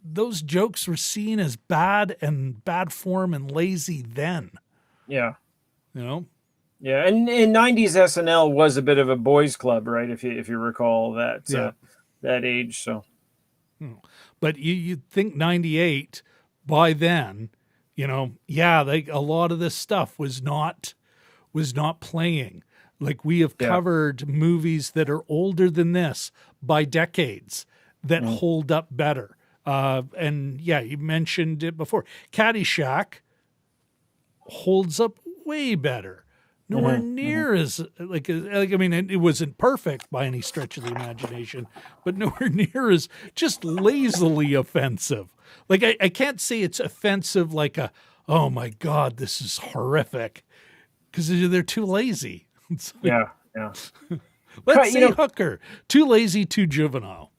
those jokes were seen as bad and bad form and lazy then. Yeah. You know? Yeah, and in 90s SNL was a bit of a boys club, right? If you recall that that age. So, but you think 98 by then, you know, yeah, like a lot of this stuff was not playing. Like we have covered movies that are older than this by decades that hold up better. And yeah, you mentioned it before. Caddyshack holds up way better. Nowhere near as like I mean, it wasn't perfect by any stretch of the imagination, but nowhere near as just lazily offensive. Like I can't say it's offensive like a, oh my God, this is horrific, because they're too lazy. Like, let's say Hooker, too lazy, too juvenile.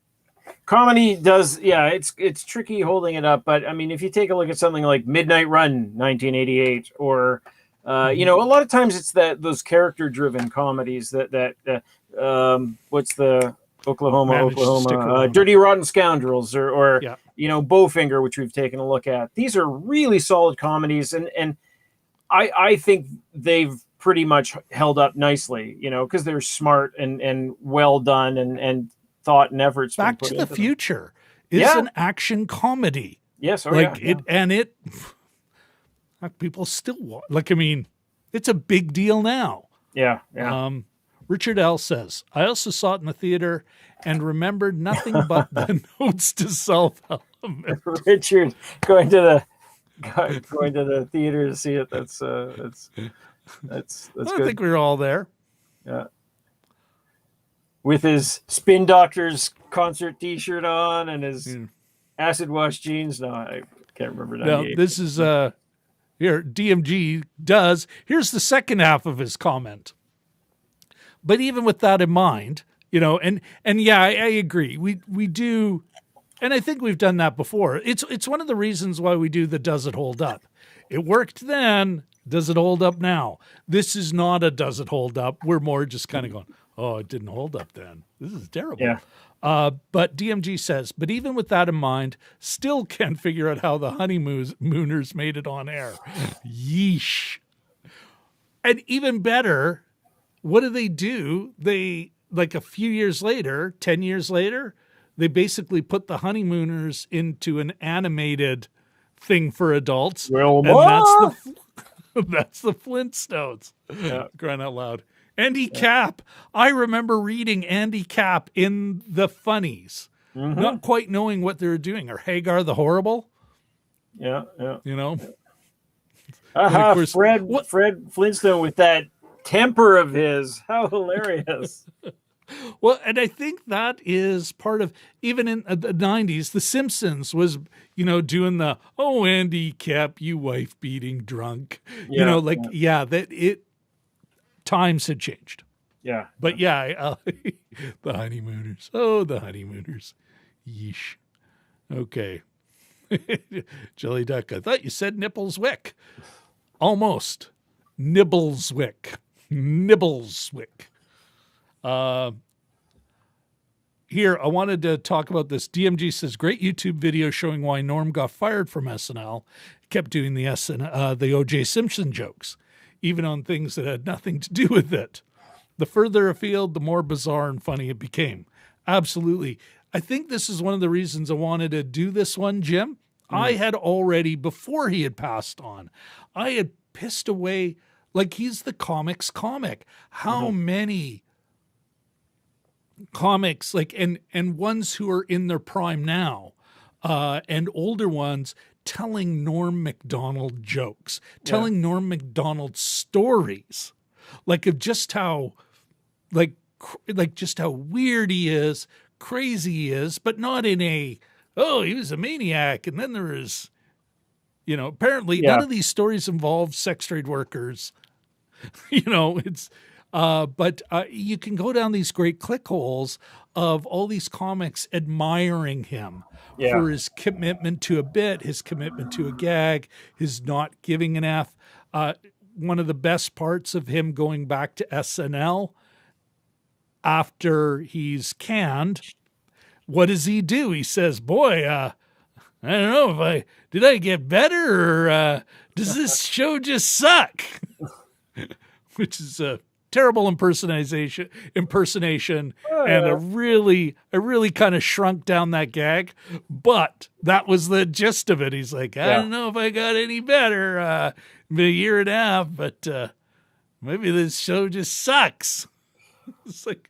Comedy does, it's tricky holding it up, but I mean, if you take a look at something like Midnight Run, 1988, or you know, a lot of times it's those character-driven comedies that what's the Oklahoma, Dirty Rotten Scoundrels, or you know, Bowfinger, which we've taken a look at. These are really solid comedies, and I think they've pretty much held up nicely, you know, because they're smart and well done and thought and efforts. Back to the Future is an action comedy. Yes, people still watch. Like, I mean, it's a big deal now. Yeah. Richard L. says, I also saw it in the theater and remembered nothing but the notes to self-element. Richard going to the theater to see it. That's good. I think we were all there. Yeah. With his Spin Doctors concert T-shirt on and his acid wash jeans. No, I can't remember. No, this is here, DMG does. Here's the second half of his comment. But even with that in mind, you know, and yeah, I agree. We do, and I think we've done that before. It's one of the reasons why we do the Does It Hold Up? It worked then. Does it hold up now? This is not a Does It Hold Up? We're more just kind of going, oh, it didn't hold up then. This is terrible. Yeah. But DMG says, but even with that in mind, still can't figure out how the honeymooners made it on air. Yeesh. And even better, what do? They, like a few years later, 10 years later, they basically put the honeymooners into an animated thing for adults. Well, and that's the Flintstones. Yeah. Crying out loud. Andy Capp. I remember reading Andy Capp in the Funnies, not quite knowing what they were doing. Or Hagar the Horrible. Yeah. You know? Course, Fred Flintstone with that temper of his. How hilarious. Well, and I think that is part of, even in the 90s, The Simpsons was, you know, doing the, oh, Andy Capp, you wife-beating drunk. You know, like, times had changed. Yeah. But the honeymooners. Oh, the honeymooners. Yeesh. Okay. Jelly Duck, I thought you said Nibbleswick. Almost. Nibbleswick. Here, I wanted to talk about this. DMG says, great YouTube video showing why Norm got fired from SNL. Kept doing the O.J. Simpson jokes, even on things that had nothing to do with it. The further afield, the more bizarre and funny it became. Absolutely. I think this is one of the reasons I wanted to do this one, Jim. I had already, before he had passed on, I had pissed away, like he's the comics comic. How many comics, like, and ones who are in their prime now, and older ones, telling Norm MacDonald jokes, telling Norm MacDonald stories, like of just how, like just how weird he is, crazy he is, but not in a, oh, he was a maniac, and then there was You know, apparently Yeah. none of these stories involve sex trade workers. You know, but you can go down these great click holes of all these comics admiring him Yeah. for his commitment to a bit, his commitment to a gag, his not giving an F. One of the best parts of him going back to SNL after he's canned, what does he do? He says, boy, I don't know did I get better or does this show just suck? Which is a terrible impersonation and a really kind of shrunk down that gag. But that was the gist of it. He's like, I don't know if I got any better. Been a year and a half, but maybe this show just sucks. It's like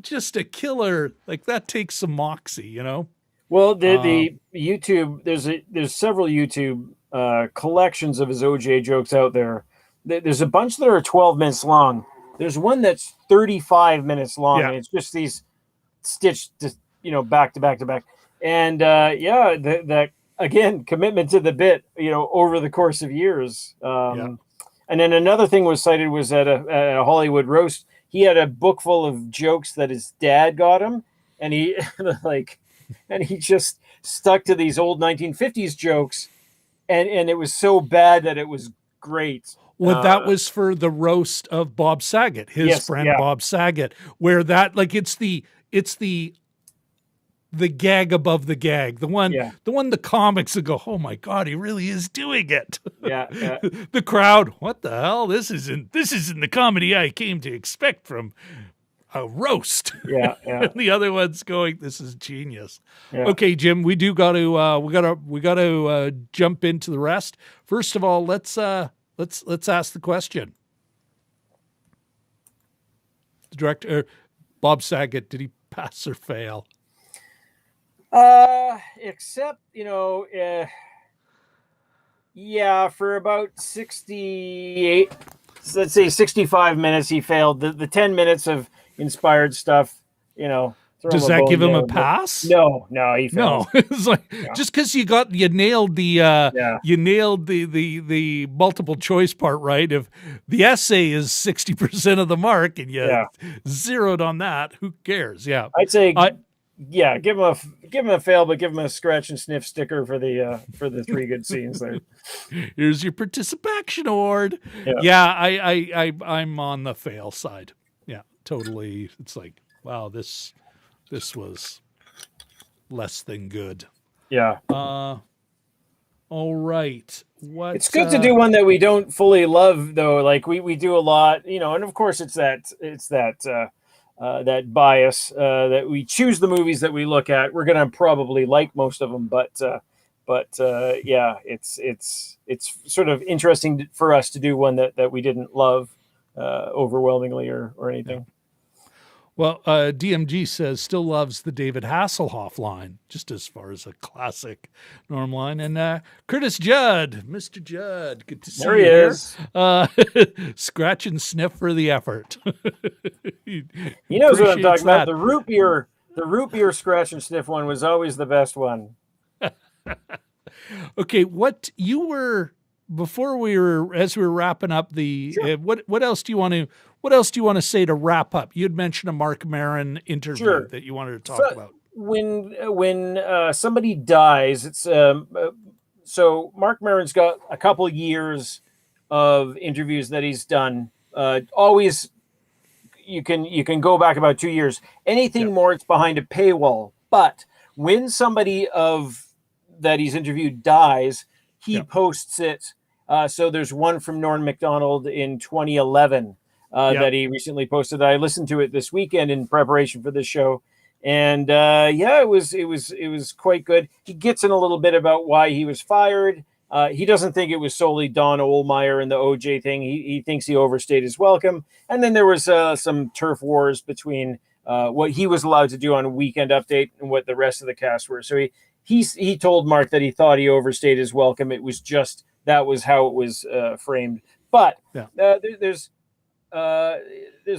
just a killer. Like that takes some moxie, you know? Well, the YouTube, there's several YouTube collections of his OJ jokes out there. There's a bunch that are 12 minutes long. There's one that's 35 minutes long, and it's just these stitched, back to back to back. And that again, commitment to the bit, over the course of years. And then another thing was cited was at a Hollywood roast. He had a book full of jokes that his dad got him, and he he just stuck to these old 1950s jokes, and it was so bad that it was great. Well, that was for the roast of Bob Saget, his friend Bob Saget, where that it's the gag above the gag, the one the comics would go, oh my God, he really is doing it. Yeah. The crowd, what the hell? This isn't the comedy I came to expect from a roast. Yeah. And the other one's going, this is genius. Yeah. Okay, Jim, we got to jump into the rest. First of all, let's ask the question. The director, Bob Saget, did he pass or fail? Except, for about 68, let's say 65 minutes, he failed. The 10 minutes of inspired stuff, Does that give him a pass? No, he failed. No, it's like just because you nailed the multiple choice part right. If the essay is 60% of the mark and you zeroed on that, who cares? Yeah, I'd say give him a fail, but give him a scratch and sniff sticker for the 3 good scenes there. Here's your participation award. I'm on the fail side. Yeah, totally. It's like, wow, this was less than good. Yeah. All right. It's good to do one that we don't fully love, though. Like we do a lot, and of course it's that bias that we choose the movies that we look at. We're gonna probably like most of them, but it's sort of interesting for us to do one that we didn't love overwhelmingly or anything. Yeah. Well, DMG says still loves the David Hasselhoff line, just as far as a classic Norm line. And Curtis Judd, Mr. Judd, good to see you. There he is. Scratch and sniff for the effort. He knows what I'm talking about. The root beer scratch and sniff one was always the best one. Okay, as we were wrapping up what else do you want to say to wrap up? You'd mentioned a Marc Maron interview that you wanted to talk about. When somebody dies, it's so Marc Maron's got a couple years of interviews that he's done. Always you can go back about 2 years. Anything more, it's behind a paywall. But when somebody that he's interviewed dies, he posts it. So there's one from Norm MacDonald in 2011 that he recently posted. I listened to it this weekend in preparation for this show, and it was quite good. He gets in a little bit about why he was fired. He doesn't think it was solely Don Ohlmeyer and the OJ thing. He thinks he overstayed his welcome. And then there was some turf wars between what he was allowed to do on Weekend Update and what the rest of the cast were. So he told Mark that he thought he overstayed his welcome. It was just that was how it was framed. But there's a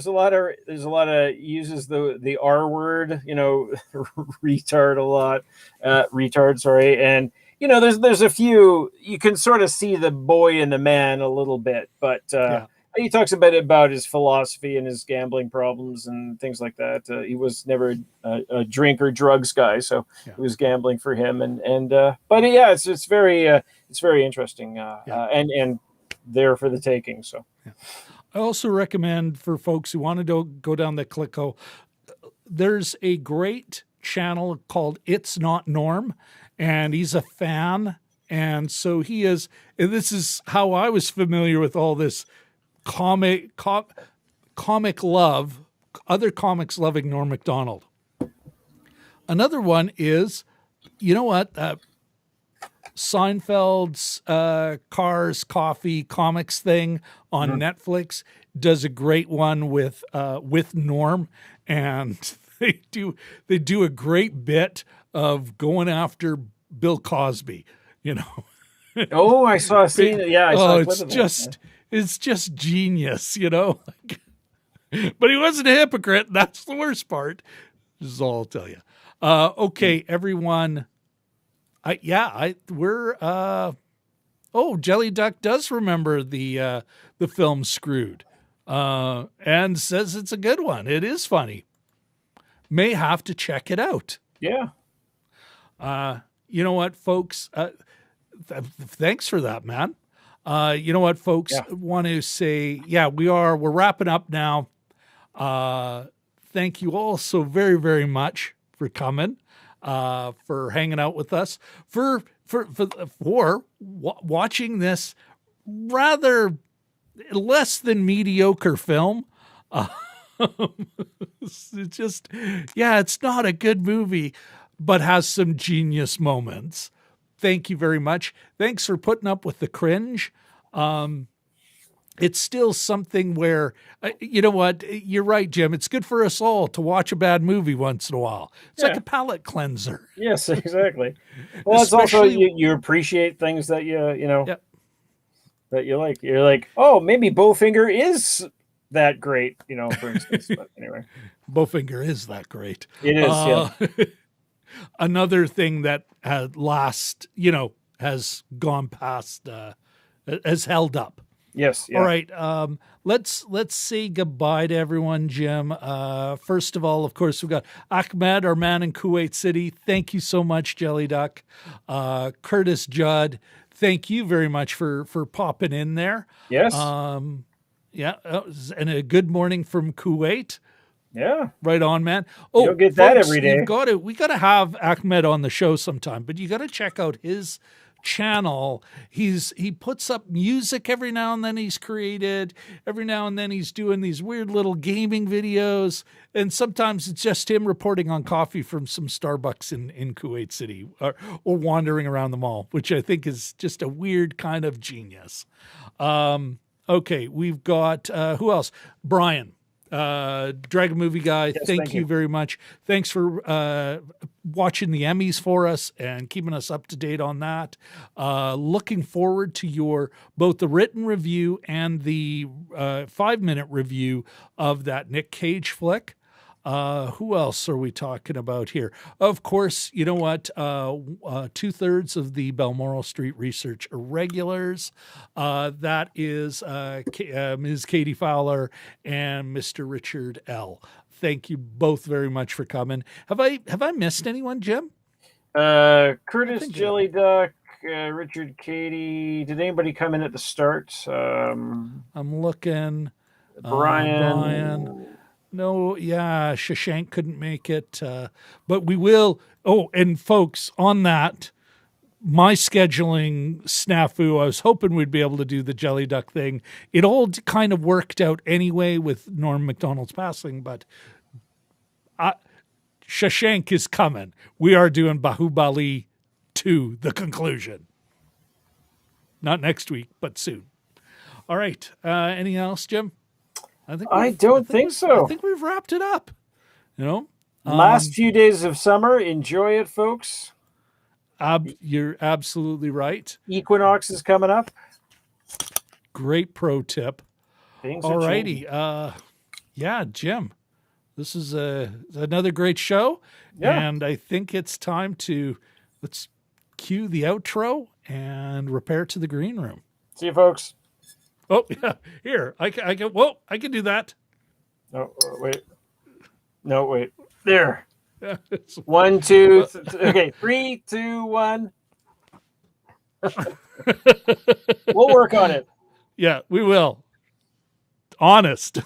lot of uses the R word, retard a lot, sorry, and you know, there's a few, you can sort of see the boy in the man a little bit, but he talks a bit about his philosophy and his gambling problems and things like that. He was never a drink or drugs guy, so it was gambling for him. But yeah, it's very interesting and there for the taking. So I also recommend for folks who want to go down the click hole, there's a great channel called It's Not Norm, and he's a fan. And so he is, and this is how I was familiar with all this comic love, other comics loving Norm MacDonald. Another one is, you know what? Seinfeld's Cars, Coffee, Comics thing on Netflix does a great one with Norm, and they do a great bit of going after Bill Cosby, you know. Oh, I saw a scene. Yeah, I saw a clip of that. It's just genius, you know. But he wasn't a hypocrite. That's the worst part. This is all I'll tell you. Okay, everyone. Jelly Duck does remember the film Screwed, and says it's a good one. It is funny. May have to check it out. Yeah. You know what, folks? Thanks for that, man. You know what, folks? Want to say, we're wrapping up now. Thank you all so very, very much for coming, for hanging out with us, for watching this rather less than mediocre film. It's not a good movie, but has some genius moments. Thank you very much. Thanks for putting up with the cringe. It's still something where, you know what? You're right, Jim. It's good for us all to watch a bad movie once in a while. It's like a palate cleanser. Yes, exactly. Well, it's also, you appreciate things that that you like. You're like, oh, maybe Bowfinger is that great, you know, for instance. But anyway. Bowfinger is that great. It is, Another thing that has gone past, has held up. Yes. Yeah. All right. Let's say goodbye to everyone, Jim. First of all, of course, we've got Ahmed, our man in Kuwait City. Thank you so much, Jelly Duck. Curtis Judd, thank you very much for popping in there. Yes. And a good morning from Kuwait. Yeah. Right on, man. You don't get that every day. We got to have Ahmed on the show sometime, but you got to check out his channel. He puts up music every now and then he's created. Every now and then he's doing these weird little gaming videos. And sometimes it's just him reporting on coffee from some Starbucks in Kuwait City or wandering around the mall, which I think is just a weird kind of genius. Okay, we've got, who else? Brian. Dragon Movie Guy, yes, thank you very much. Thanks for watching the Emmys for us and keeping us up to date on that. Looking forward to both the written review and the 5-minute review of that Nick Cage flick. Who else are we talking about here? Of course, you know what? 2/3 of the Balmoral Street Research Irregulars. That is Ms. Katie Fowler and Mr. Richard L. Thank you both very much for coming. Have I missed anyone, Jim? Curtis, Jelly Duck, Richard, Katie. Did anybody come in at the start? I'm looking. Brian. No, Shashank couldn't make it, but we will. Oh, and folks, on that, my scheduling snafu, I was hoping we'd be able to do the Jelly Duck thing. It all kind of worked out anyway with Norm MacDonald's passing, but Shashank is coming. We are doing Bahubali 2, the conclusion. Not next week, but soon. All right. Anything else, Jim? I don't think so. I think we've wrapped it up. You know, last few days of summer, enjoy it, folks. You're absolutely right. Equinox is coming up. Great pro tip. All righty. Jim, this is another great show, and I think it's time to let's cue the outro and repair to the green room. See you, folks. Oh, yeah. Here, I can do that. Oh, wait. No, wait. There. Yeah, 1, 2, okay. 3, 2, 1. We'll work on it. Yeah, we will. Honest.